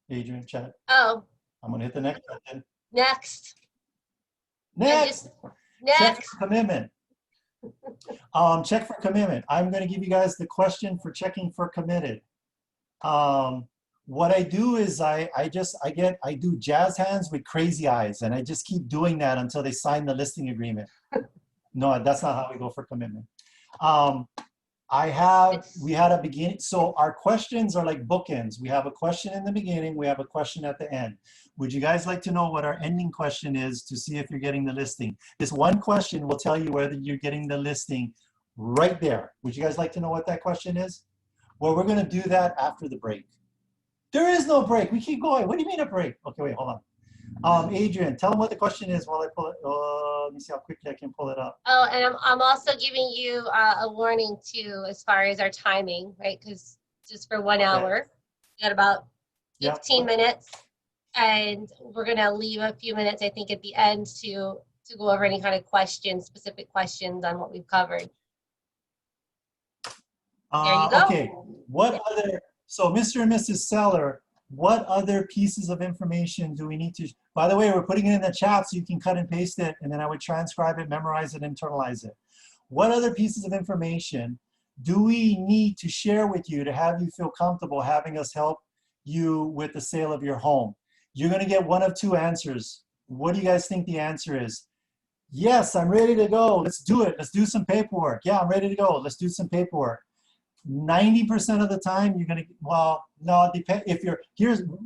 Adrian, chat. Oh. I'm going to hit the next button. Next. Next. Next. Check for commitment. Check for commitment. I'm going to give you guys the question for checking for committed. What I do is I do jazz hands with crazy eyes, and I just keep doing that until they sign the listing agreement. No, that's not how we go for commitment. We had a beginning. So our questions are like bookends. We have a question in the beginning. We have a question at the end. Would you guys like to know what our ending question is to see if you're getting the listing? This one question will tell you whether you're getting the listing right there. Would you guys like to know what that question is? Well, we're going to do that after the break. There is no break. We keep going. What do you mean a break? Okay, wait, hold on. Adrian, tell them what the question is while I pull it. Let me see how quickly I can pull it up. Oh, and I'm also giving you a warning too, as far as our timing, right? Because just for 1 hour, we got about 15 minutes, and we're gonna leave a few minutes, I think, at the end to go over any kind of questions, specific questions on what we've covered. There you go. Okay. What other? So, Mr. and Mrs. Seller, what other pieces of information do we need to? By the way, we're putting it in the chat so you can cut and paste it, and then I would transcribe it, memorize it, internalize it. What other pieces of information do we need to share with you to have you feel comfortable having us help you with the sale of your home? You're going to get one of two answers. What do you guys think the answer is? Yes, I'm ready to go. Let's do it. Let's do some paperwork. Yeah, I'm ready to go. Let's do some paperwork. 90% of the time, you're going to, well, no, it depends. If you're,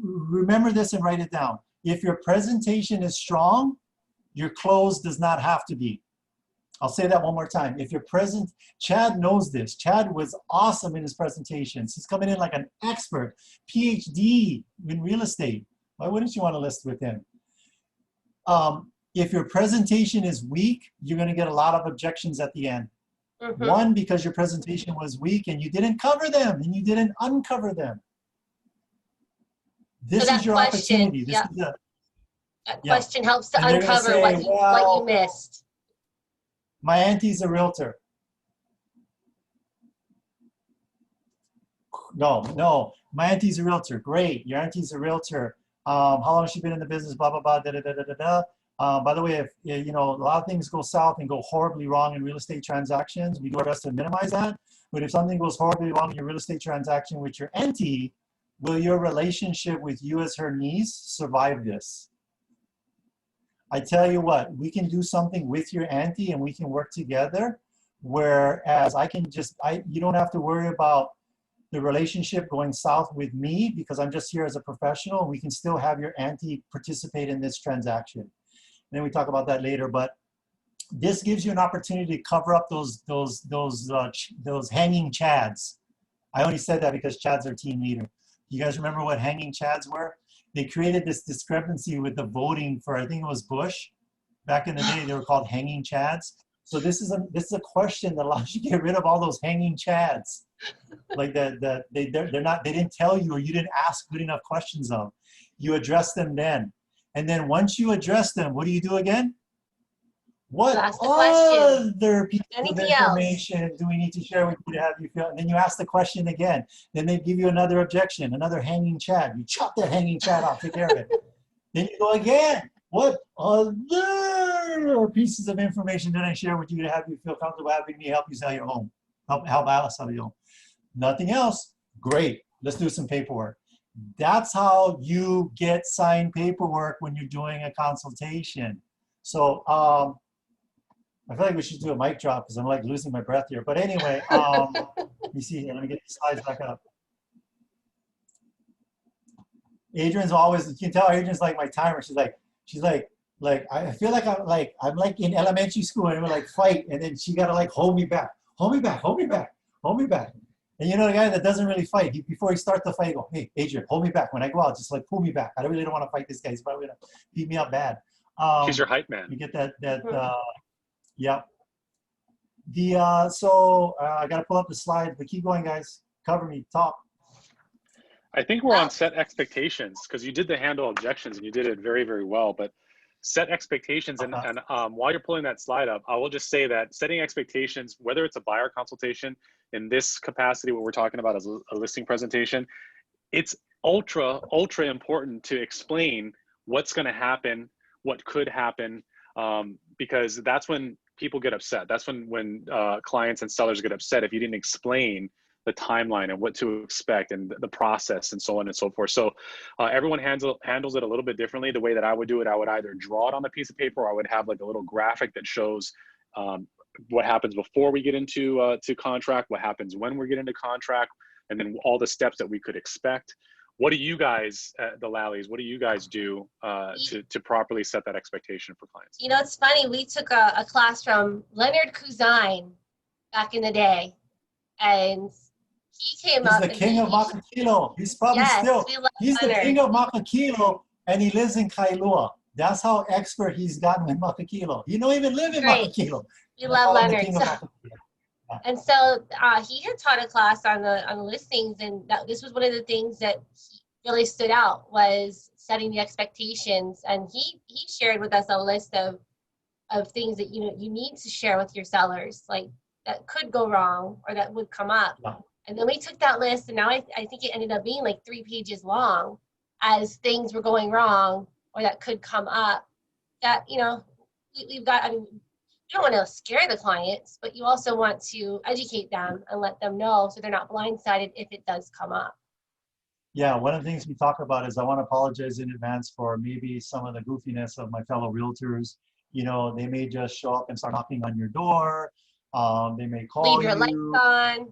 remember this and write it down. If your presentation is strong, your close does not have to be. I'll say that one more time. If you're present, Chad knows this. Chad was awesome in his presentations. He's coming in like an expert, PhD in real estate. Why wouldn't you want to list with him? If your presentation is weak, you're going to get a lot of objections at the end. One, because your presentation was weak and you didn't cover them and you didn't uncover them. This is your opportunity. This is the, that question helps to uncover say, what you missed. My auntie's a realtor. No, my auntie's a realtor. Great, your auntie's a realtor. How long has she been in the business? Blah, blah, blah, da, da, da, da, da, da. By the way, if you know, a lot of things go south and go horribly wrong in real estate transactions, we do our best to minimize that. But if something goes horribly wrong in your real estate transaction with your auntie, will your relationship with you as her niece survive this? I tell you what, we can do something with your auntie and we can work together. Whereas you don't have to worry about the relationship going south with me because I'm just here as a professional. We can still have your auntie participate in this transaction. And then we talk about that later, but this gives you an opportunity to cover up those hanging chads. I only said that because Chad's our team leader. You guys remember what hanging chads were? They created this discrepancy with the voting for, I think it was Bush. Back in the day, they were called hanging chads. So this is a question that allows you to get rid of all those hanging chads. Like they didn't tell you or you didn't ask good enough questions of. You address them then. And then once you address them, what do you do again? What other pieces of information do we need to share with you to have you feel? And then you ask the question again. Then they give you another objection, another hanging chad. You chop that hanging chad off, take care of it. Then you go again. What other pieces of information did I share with you to have you feel comfortable having me help you sell your home? Help Alice sell your home. Nothing else? Great. Let's do some paperwork. That's how you get signed paperwork when you're doing a consultation. So I feel like we should do a mic drop because I'm like losing my breath here. But anyway, let me see here. Let me get the slides back up. Adrian's always, you can tell Adrian's like my timer. She's like I feel like I'm like in elementary school and we're like fight, and then she gotta like hold me back, hold me back, hold me back, hold me back. And you know the guy that doesn't really fight, before he starts the fight, go, hey Adrian, hold me back. When I go out, just like pull me back. I really don't want to fight this guy. He's probably gonna beat me up bad. She's your hype man. You get that yeah. So I gotta pull up the slide, but keep going, guys. Cover me, talk. I think we're on set expectations, because you did the handle objections and you did it very, very well. But set expectations, and while you're pulling that slide up, I will just say that setting expectations, whether it's a buyer consultation in this capacity, what we're talking about is a listing presentation, it's ultra important to explain what's going to happen, what could happen, because that's when people get upset. That's when clients and sellers get upset if you didn't explain the timeline and what to expect and the process and so on and so forth. So everyone handles it a little bit differently. The way that I would do it, I would either draw it on a piece of paper, or I would have like a little graphic that shows what happens before we get into to contract, what happens when we get into contract, and then all the steps that we could expect. What do you guys, the Lallies, what do you guys do to properly set that expectation for clients? You know, it's funny. We took a class from Leonard Kuzine back in the day, and he came up. He's the king of Makakilo. He's probably he's the king of Makakilo, and he lives in Kailua. That's how expert he's gotten in Makakilo. He don't even live in Makakilo. We love Leonard. And so he had taught a class on the listings, and this was one of the things that really stood out, was setting the expectations. And he shared with us a list of things that you need to share with your sellers, like that could go wrong or that would come up. Yeah. And then we took that list, and now I think it ended up being like 3 pages long, as things were going wrong or that could come up. That we've got. I mean, you don't want to scare the clients, but you also want to educate them and let them know so they're not blindsided if it does come up. Yeah, one of the things we talk about is I want to apologize in advance for maybe some of the goofiness of my fellow realtors. They may just show up and start knocking on your door. They may call you. Leave your lights on.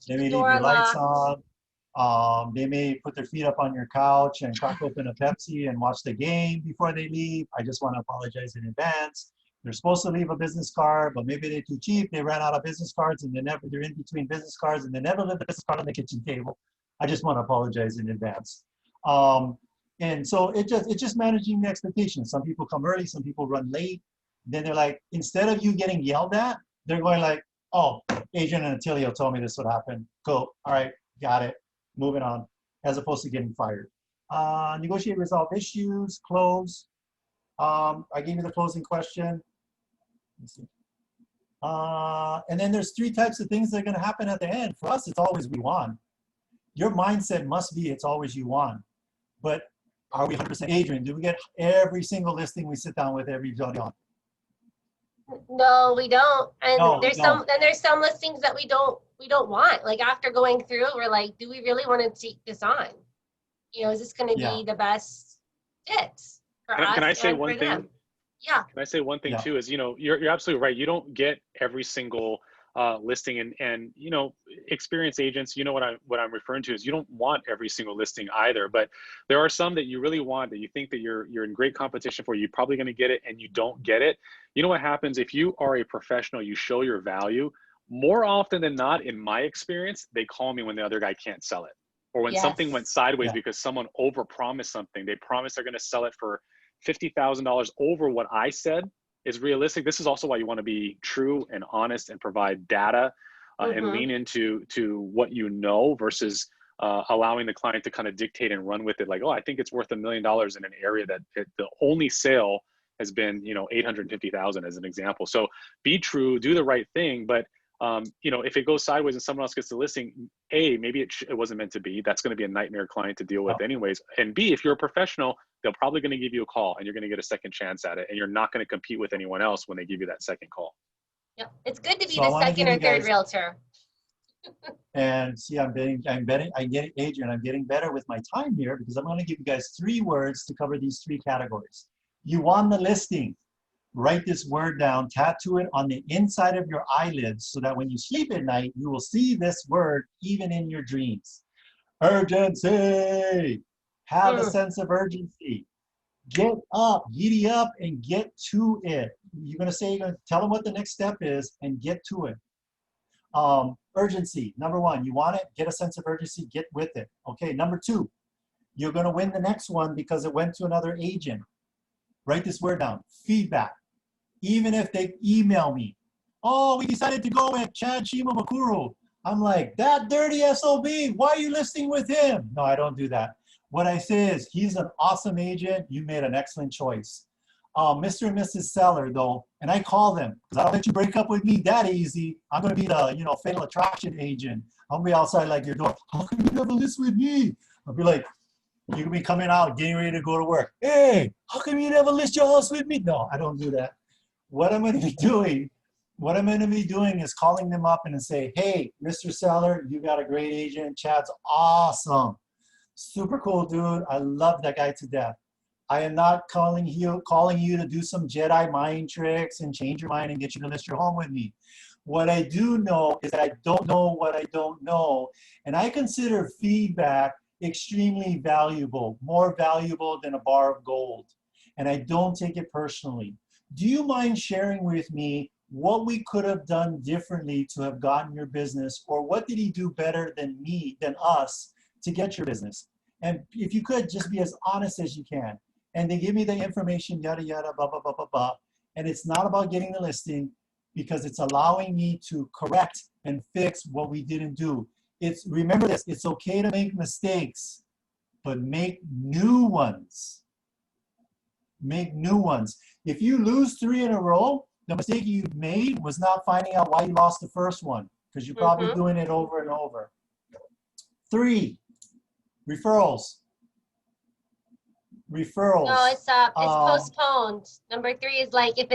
They may leave your lights on. They may put their feet up on your couch and crack open a Pepsi and watch the game before they leave. I just want to apologize in advance. They're supposed to leave a business card, but maybe they're too cheap. They ran out of business cards, and they're in between business cards, and they never leave the business card on the kitchen table. I just want to apologize in advance. And so it's just managing the expectations. Some people come early, some people run late. Then they're like, instead of you getting yelled at, they're going like, oh, Adrian and Attilio told me this would happen. Cool. All right, got it. Moving on, as opposed to getting fired. Negotiate, resolve issues, close. I gave you the closing question. Let's see. And then there's 3 types of things that are going to happen at the end. For us, it's always we won. Your mindset must be it's always you won. But are we 100% Adrian? Do we get every single listing we sit down with everybody on? No, we don't. And there's some listings that we don't want. Like after going through, we're like, do we really want to take this on? Is this going to be the best fit for us? Can I say one thing? Them? Yeah. Can I say one thing too? Is you're absolutely right. You don't get every single listing, and experienced agents. What I'm referring to is you don't want every single listing either. But there are some that you really want, that you think that you're in great competition for. You're probably going to get it, and you don't get it. You know what happens if you are a professional? You show your value. More often than not, in my experience, they call me when the other guy can't sell it, or when something went sideways because someone overpromised something. They promised they're going to sell it for $50,000 over what I said is realistic. This is also why you want to be true and honest and provide data and lean into what versus allowing the client to kind of dictate and run with it. Like, oh, I think it's worth $1 million in an area that the only sale has been, 850,000 as an example. So be true, do the right thing. But if it goes sideways and someone else gets the listing, A, maybe it wasn't meant to be. That's going to be a nightmare client to deal with anyways. And B, if you're a professional, they're probably going to give you a call and you're going to get a second chance at it. And you're not going to compete with anyone else when they give you that second call. Yeah, it's good to be the second or third realtor. And see, Adrian, I'm getting better with my time here, because I'm going to give you guys 3 words to cover these 3 categories. You won the listing. Write this word down, tattoo it on the inside of your eyelids so that when you sleep at night, you will see this word even in your dreams. Urgency, Have a Mm. sense of urgency. Get up, giddy up, and get to it. You're gonna say, you're gonna tell them what the next step is and get to it. Urgency, number one, you want it, get a sense of urgency, get with it. Okay, number two, you're gonna win the next one because it went to another agent. Write this word down, feedback. Even if they email me, oh, we decided to go with Chad Shimamakuru. I'm like, that dirty SOB, why are you listing with him? No, I don't do that. What I say is, he's an awesome agent. You made an excellent choice. Mr. and Mrs. Seller, though, and I call them, because I don't let you break up with me that easy. I'm going to be the, fatal attraction agent. I'll be outside like your door. How come you never list with me? I'll be like, you can be coming out, getting ready to go to work. Hey, how come you never list your house with me? No, I don't do that. What I'm going to be doing is calling them up and say, hey, Mr. Seller, you got a great agent. Chad's awesome. Super cool dude. I love that guy to death. I am not calling you to do some Jedi mind tricks and change your mind and get you to list your home with me. What I do know is that I don't know what I don't know. And I consider feedback extremely valuable, more valuable than a bar of gold. And I don't take it personally. Do you mind sharing with me what we could have done differently to have gotten your business, or what did he do better than us to get your business? And if you could, just be as honest as you can. And they give me the information, yada, yada, blah, blah, blah, blah, blah. And it's not about getting the listing, because it's allowing me to correct and fix what we didn't do. Remember this, it's okay to make mistakes, but make new ones. Make new ones. If you lose 3 in a row, the mistake you made was not finding out why you lost the first one, because you're probably doing it over and over. 3, referrals. Referrals. No, it's postponed. Number 3 is like if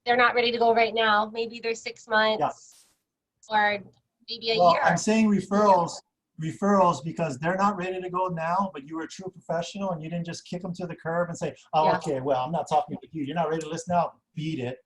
they're not ready to go right now, maybe they're 6 months or maybe a year. I'm saying referrals because they're not ready to go now, but you were a true professional and you didn't just kick them to the curb and say, oh, okay, well, I'm not talking with you. You're not ready to listen now. Beat it.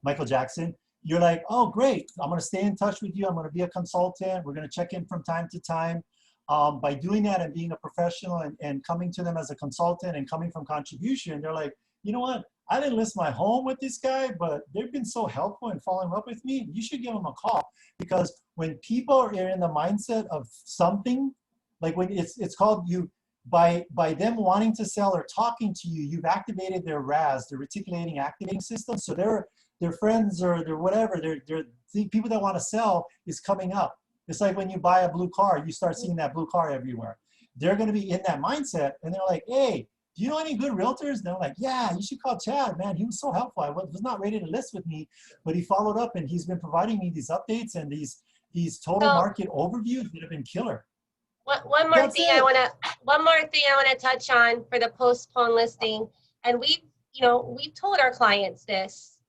Michael Jackson. You're like, oh, great. I'm going to stay in touch with you. I'm going to be a consultant. We're going to check in from time to time. By doing that and being a professional and coming to them as a consultant and coming from contribution, they're like, you know what? I didn't list my home with this guy, but they've been so helpful in following up with me. You should give them a call, because when people are in the mindset of something, like when it's called by them wanting to sell or talking to you, you've activated their RAS, their reticulating activating system. So their friends or their whatever, the people that want to sell is coming up. It's like when you buy a blue car, you start seeing that blue car everywhere. They're going to be in that mindset, and they're like, hey, do you know any good realtors? And they're like, yeah, you should call Chad, man. He was so helpful. I was not ready to list with me, but he followed up, and he's been providing me these updates and these total market overviews that have been killer. One more thing I want to touch on for the postponed listing, and we've told our clients this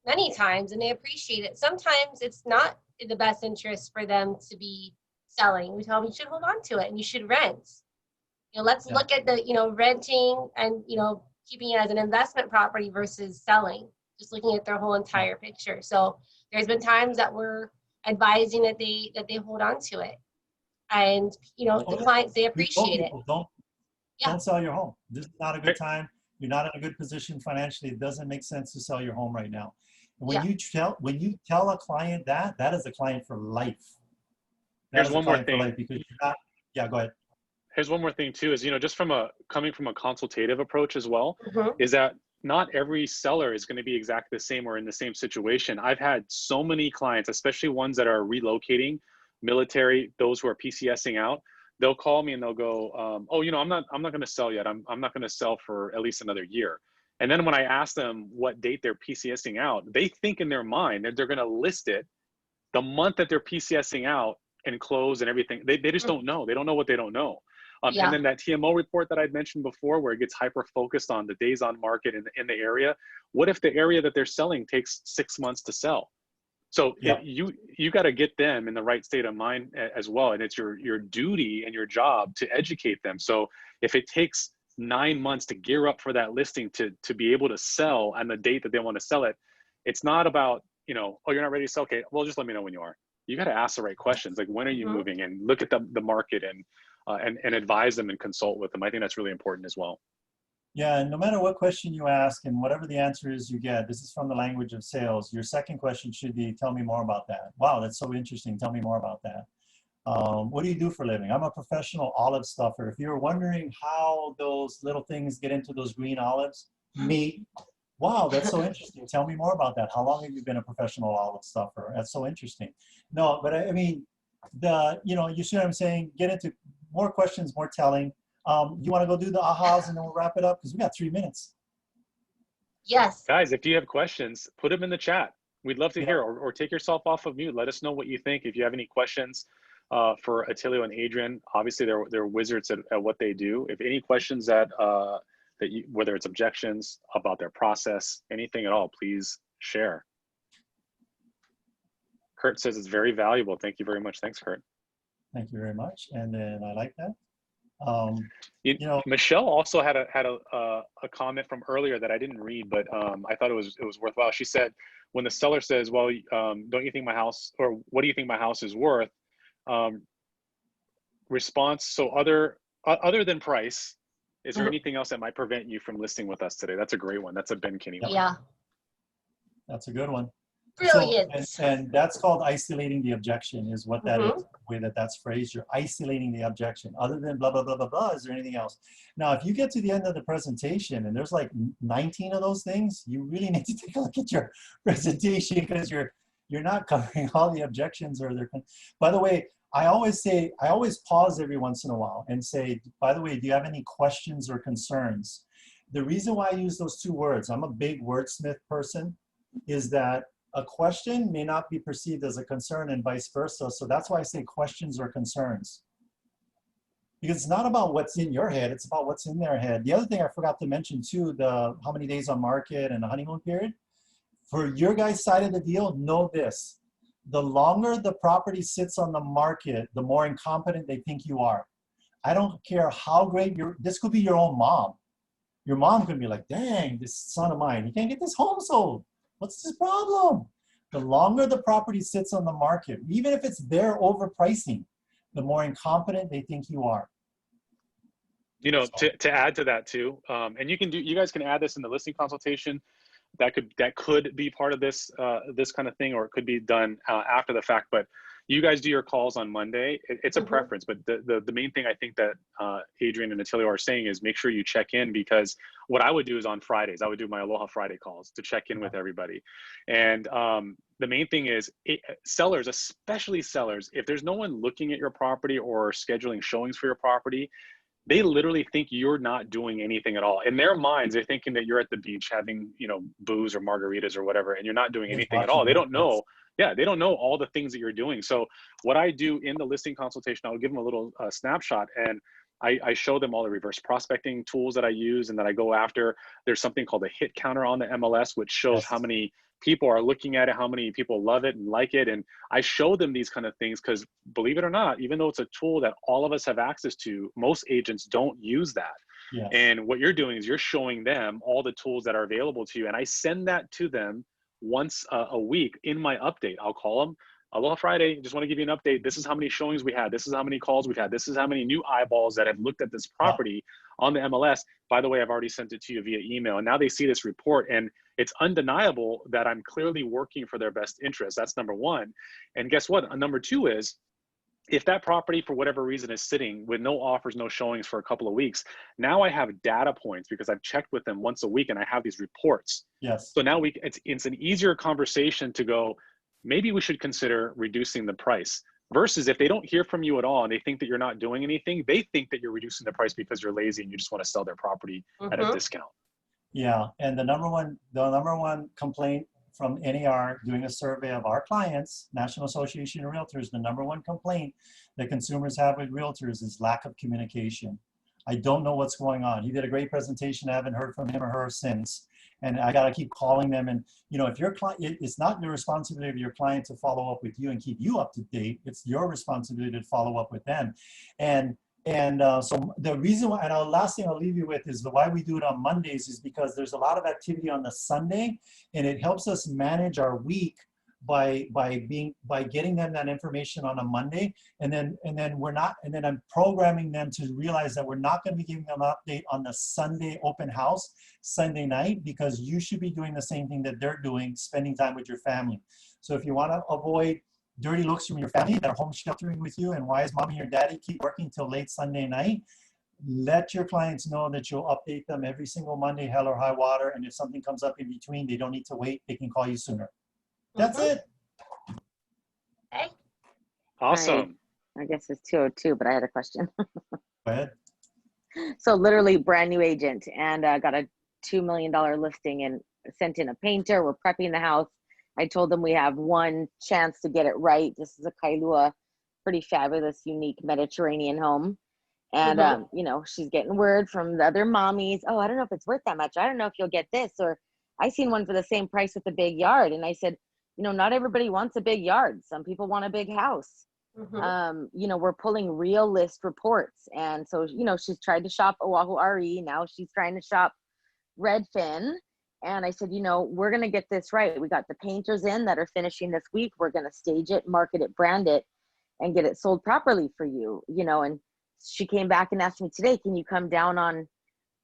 many times, and they appreciate it. Sometimes it's not in the best interest for them to be selling. We tell them you should hold on to it and you should rent. Let's look at the renting and keeping it as an investment property versus selling. Just looking at their whole entire picture. So there's been times that we're advising that they hold on to it, and the clients, they appreciate it. Don't sell your home. This is not a good time. You're not in a good position financially. It doesn't make sense to sell your home right now. When you tell a client that is a client for life. There's one more thing. Because you're not, go ahead. Here's one more thing too, is, just coming from a consultative approach as well, is that not every seller is going to be exactly the same or in the same situation. I've had so many clients, especially ones that are relocating, military, those who are PCSing out, they'll call me and they'll go, I'm not going to sell yet. I'm not going to sell for at least another year. And then when I ask them what date they're PCSing out, they think in their mind that they're going to list it the month that they're PCSing out and close and everything. They just don't know. They don't know what they don't know. And then that TMO report that I'd mentioned before, where it gets hyper focused on the days on market in the area. What if the area that they're selling takes 6 months to sell? So you got to get them in the right state of mind as well. And it's your duty and your job to educate them. So if it takes 9 months to gear up for that listing to be able to sell on the date that they want to sell it, it's not about, you're not ready to sell. Okay, well, just let me know when you are. you got to ask the right questions. Like, when are you Mhm. moving? And look at the market and advise them and consult with them. I think that's really important as well. Yeah, and no matter what question you ask and whatever the answer is you get, this is from the language of sales. Your second question should be, tell me more about that. Wow, that's so interesting. Tell me more about that. What do you do for a living? I'm a professional olive stuffer. If you're wondering how those little things get into those green olives, me. Wow, that's so interesting. Tell me more about that. How long have you been a professional olive stuffer? That's so interesting. No, but I mean, you see what I'm saying? Get into more questions, more telling. You want to go do the ahas and then we'll wrap it up because we got 3 minutes. Yes. Guys, if you have questions, put them in the chat. We'd love to Yeah. hear, or take yourself off of mute. Let us know what you think. If you have any questions for Attilio and Adrian, obviously they're wizards at what they do. If any questions whether it's objections about their process, anything at all, please share. Kurt says it's very valuable. Thank you very much. Thanks, Kurt. Thank you very much. And then I like that. Michelle also had a comment from earlier that I didn't read, but I thought it was worthwhile. She said, when the seller says, well, don't you think my house, or what do you think my house is worth? Response, so other than price, is there anything else that might prevent you from listing with us today? That's a great one. That's a Ben Kinney one. Yeah. That's a good one. Brilliant. So, and that's called isolating the objection is what that is, the way that's phrased. You're isolating the objection. Other than blah, blah, blah, blah, blah, is there anything else? Now, if you get to the end of the presentation and there's like 19 of those things, you really need to take a look at your presentation because you're not covering all the objections or their. By the way, I always pause every once in a while and say, by the way, do you have any questions or concerns? The reason why I use those two words, I'm a big wordsmith person, is that a question may not be perceived as a concern and vice versa. So that's why I say questions or concerns. Because it's not about what's in your head, it's about what's in their head. The other thing I forgot to mention too, the how many days on market and the honeymoon period. For your guys' side of the deal, know this. The longer the property sits on the market, the more incompetent they think you are. I don't care how great this could be your own mom. Your mom could be like, dang, this son of mine, he can't get this home sold. What's his problem? The longer the property sits on the market, even if it's their overpricing, the more incompetent they think you are. You know, to add to that too, and you guys can add this in the listing consultation. That could be part of this this kind of thing, or it could be done after the fact. But you guys do your calls on Monday. It's a preference, but the main thing I think that Adrian and Attilio are saying is make sure you check in, because what I would do is on Fridays, I would do my Aloha Friday calls to check in with everybody. And the main thing is sellers, especially sellers, if there's no one looking at your property or scheduling showings for your property, they literally think you're not doing anything at all. In their minds, they're thinking that you're at the beach having, booze or margaritas or whatever, and you're not doing anything at all. They don't know. Yeah, they don't know all the things that you're doing. So what I do in the listing consultation, I'll give them a little snapshot, and I show them all the reverse prospecting tools that I use and that I go after. There's something called a hit counter on the MLS, which shows how many people are looking at it, how many people love it and like it. And I show them these kind of things because, believe it or not, even though it's a tool that all of us have access to, most agents don't use that. Yes. And what you're doing is you're showing them all the tools that are available to you. And I send that to them once a week in my update. I'll call them, Aloha Friday, just want to give you an update. This is how many showings we had. This is how many calls we've had. This is how many new eyeballs that have looked at this property on the MLS. By the way, I've already sent it to you via email. And now they see this report, and it's undeniable that I'm clearly working for their best interest. That's number one. And guess what? Number two is, if that property, for whatever reason, is sitting with no offers, no showings for a couple of weeks, now I have data points because I've checked with them once a week and I have these reports. Yes. So now it's an easier conversation to go, maybe we should consider reducing the price, versus if they don't hear from you at all and they think that you're not doing anything, they think that you're reducing the price because you're lazy and you just want to sell their property at a discount. Yeah, and the number one complaint from NAR, doing a survey of our clients, National Association of Realtors, the number one complaint that consumers have with realtors is lack of communication. I don't know what's going on. He did a great presentation. I haven't heard from him or her since. And I got to keep calling them. And, if your client, it's not the responsibility of your client to follow up with you and keep you up to date. It's your responsibility to follow up with them. And so the reason why, and the last thing I'll leave you with is why we do it on Mondays is because there's a lot of activity on the Sunday, and it helps us manage our week by getting them that information on a Monday, and then I'm programming them to realize that we're not going to be giving them an update on the Sunday open house Sunday night, because you should be doing the same thing that they're doing, spending time with your family. So if you want to avoid dirty looks from your family that are home sheltering with you, and why is mommy or daddy keep working till late Sunday night, let your clients know that you'll update them every single Monday, hell or high water. And if something comes up in between, they don't need to wait. They can call you sooner. That's it. Okay. Awesome. I guess it's 202, but I had a question. Go ahead. So literally brand new agent, and got a $2 million listing and sent in a painter. We're prepping the house. I told them we have one chance to get it right. This is a Kailua, pretty fabulous, unique Mediterranean home. And, you know, she's getting word from the other mommies. Oh, I don't know if it's worth that much. I don't know if you'll get this. Or I seen one for the same price with a big yard. And I said, you know, not everybody wants a big yard. Some people want a big house. You know, we're pulling real list reports. And so, you know, she's tried to shop Oahu RE. Now she's trying to shop Redfin. And I said, you know, we're going to get this right. We got the painters in that are finishing this week. We're going to stage it, market it, brand it, and get it sold properly for you, you know. And she came back and asked me today, can you come down on,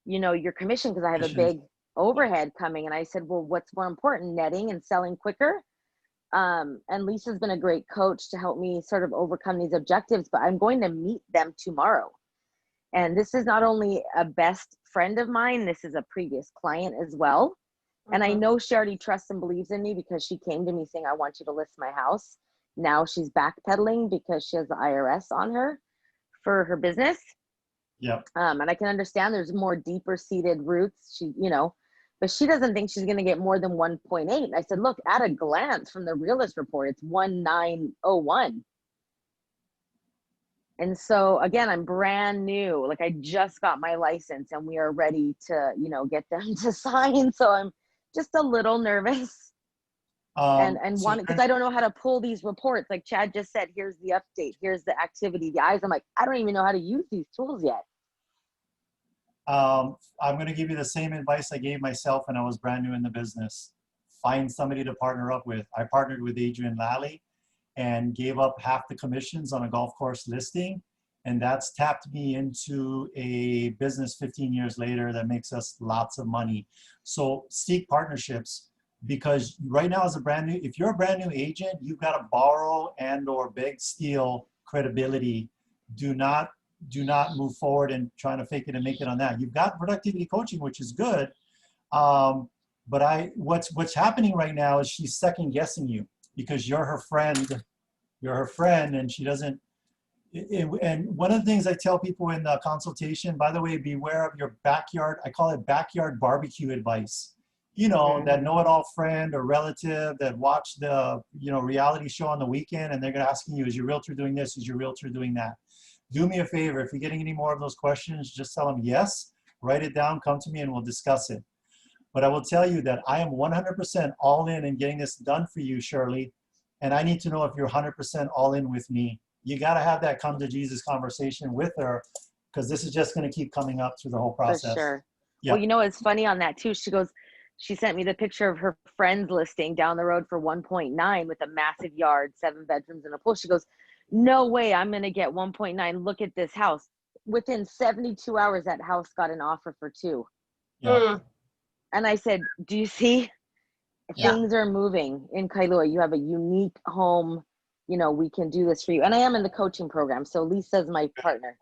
you know, your commission? Because I have a big overhead coming. And I said, well, what's more important, netting and selling quicker? And Lisa's been a great coach to help me sort of overcome these objectives, but I'm going to meet them tomorrow. And this is not only a best friend of mine, this is a previous client as well. And I know she already trusts and believes in me because she came to me saying, I want you to list my house. Now she's backpedaling because she has the IRS on her for her business. Yep. And I can understand there's more deeper seated roots. She, you know, but she doesn't think she's going to get more than 1.8. And I said, look, at a glance from the realist report, it's 1901. And so again, I'm brand new. Like I just got my license and we are ready to, you know, get them to sign. So I'm just a little nervous. And one, because I don't know how to pull these reports. Like Chad just said, here's the update, here's the activity, the eyes. I'm like, I don't even know how to use these tools yet. I'm going to give you the same advice I gave myself when I was brand new in the business. Find somebody to partner up with. I partnered with Lally and gave up half the commissions on a golf course listing. And that's tapped me into a business 15 years later that makes us lots of money. So seek partnerships, because right now as a brand new, if you're a brand new agent, you've got to borrow and or beg, steal credibility. Do not move forward and trying to fake it and make it on that. You've got productivity coaching, which is good. But what's happening right now is she's second guessing you because you're her friend. You're her friend, and she doesn't. And one of the things I tell people in the consultation, by the way, beware of your backyard. I call it backyard barbecue advice. You know, that know-it-all friend or relative that watch the, you know, reality show on the weekend, and they're going to ask you, is your realtor doing this? Is your realtor doing that? Do me a favor. If you're getting any more of those questions, just tell them yes, write it down, come to me, and we'll discuss it. But I will tell you that I am 100% all in getting this done for you, Shirley. And I need to know if you're 100% all in with me. You got to have that come to Jesus conversation with her, because this is just going to keep coming up through the whole process. For sure. Yeah. Well, you know, it's funny on that too. She sent me the picture of her friend's listing down the road for 1.9 with a massive yard, 7 bedrooms and a pool. She goes, no way I'm going to get 1.9. Look at this house. Within 72 hours, that house got an offer for 2. Yeah. And I said, do you see? Things are moving in Kailua. You have a unique home. You know, we can do this for you. And I am in the coaching program. So Lisa's my partner.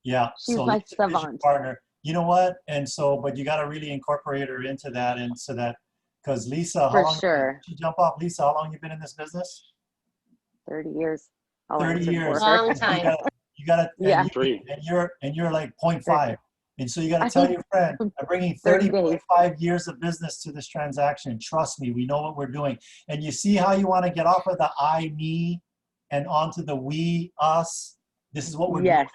Yeah. She's so my Lisa is your savant. partner. You know what? And so, but you got to really incorporate her into that. And so that, because Lisa, For how long sure. did you jump off? Lisa, how long you been in this business? 30 years. 30 years. Long time. You got to, Yeah. and you're like 0.5. And so you got to tell your friend, I'm bringing 30 days. 30.5 years of business to this transaction. Trust me, we know what we're doing. And you see how you want to get off of the I, me, and onto the we, us. This is what we're doing.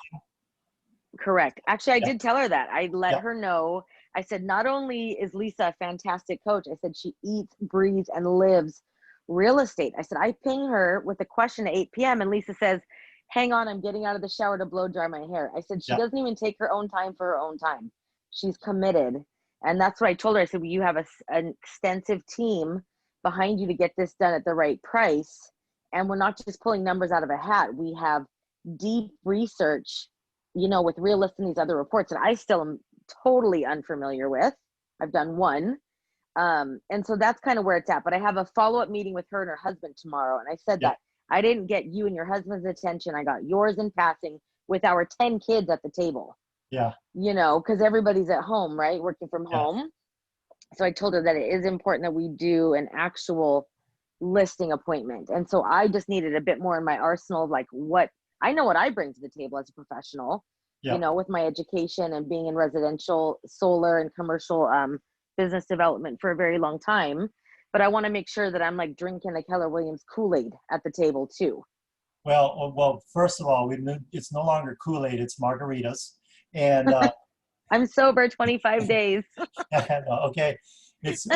Correct. Actually, I did tell her that. I let her know. I said, not only is Lisa a fantastic coach, I said she eats, breathes, and lives real estate. I said, I ping her with a question at 8 p.m. and Lisa says, hang on, I'm getting out of the shower to blow dry my hair. I said, she doesn't even take her own time for her own time. She's committed. And that's what I told her. I said, well, you have an extensive team behind you to get this done at the right price. And we're not just pulling numbers out of a hat. We have deep research, you know, with Realist and these other reports that I still am totally unfamiliar with. I've done one. And so that's kind of where it's at. But I have a follow-up meeting with her and her husband tomorrow. And I said that I didn't get you and your husband's attention. I got yours in passing with our 10 kids at the table. Yeah. You know, because everybody's at home, right? Working from home. So I told her that it is important that we do an actual listing appointment. And so I just needed a bit more in my arsenal of like what I know what I bring to the table as a professional, you know, with my education and being in residential solar and commercial business development for a very long time. But I want to make sure that I'm like drinking a Keller Williams Kool-Aid at the table too. Well, first of all, it's no longer Kool-Aid, it's margaritas. And I'm sober 25 days. okay, it's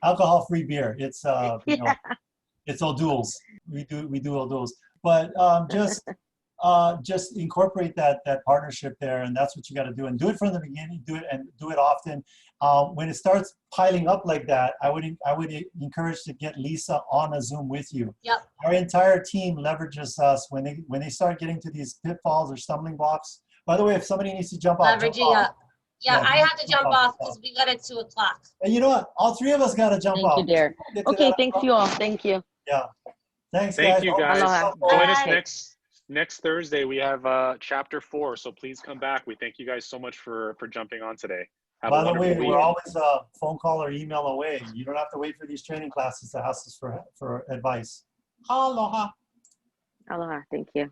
alcohol-free beer. It's you know, it's O'Doul's. We do O'Doul's, but just incorporate that partnership there, and that's what you got to do, and do it from the beginning. Do it often. When it starts piling up like that, I would encourage to get Lisa on a Zoom with you. Yep. Our entire team leverages us when they start getting to these pitfalls or stumbling blocks. By the way, if somebody needs to jump off, Leveraging up. Yeah, Yeah, I have to jump off because we got at 2 o'clock. And you know what? All three of us got to jump off. Thank you, dear. Okay, thanks you all. Thank you. Yeah. Thanks, Thank guys. you, guys. Aloha. Join us Bye. next Thursday. We have chapter 4, so please come back. We thank you guys so much for jumping on today. Have By a the wonderful way, week. we're always a phone call or email away. You don't have to wait for these training classes to ask us for advice. Aloha. Aloha. Thank you.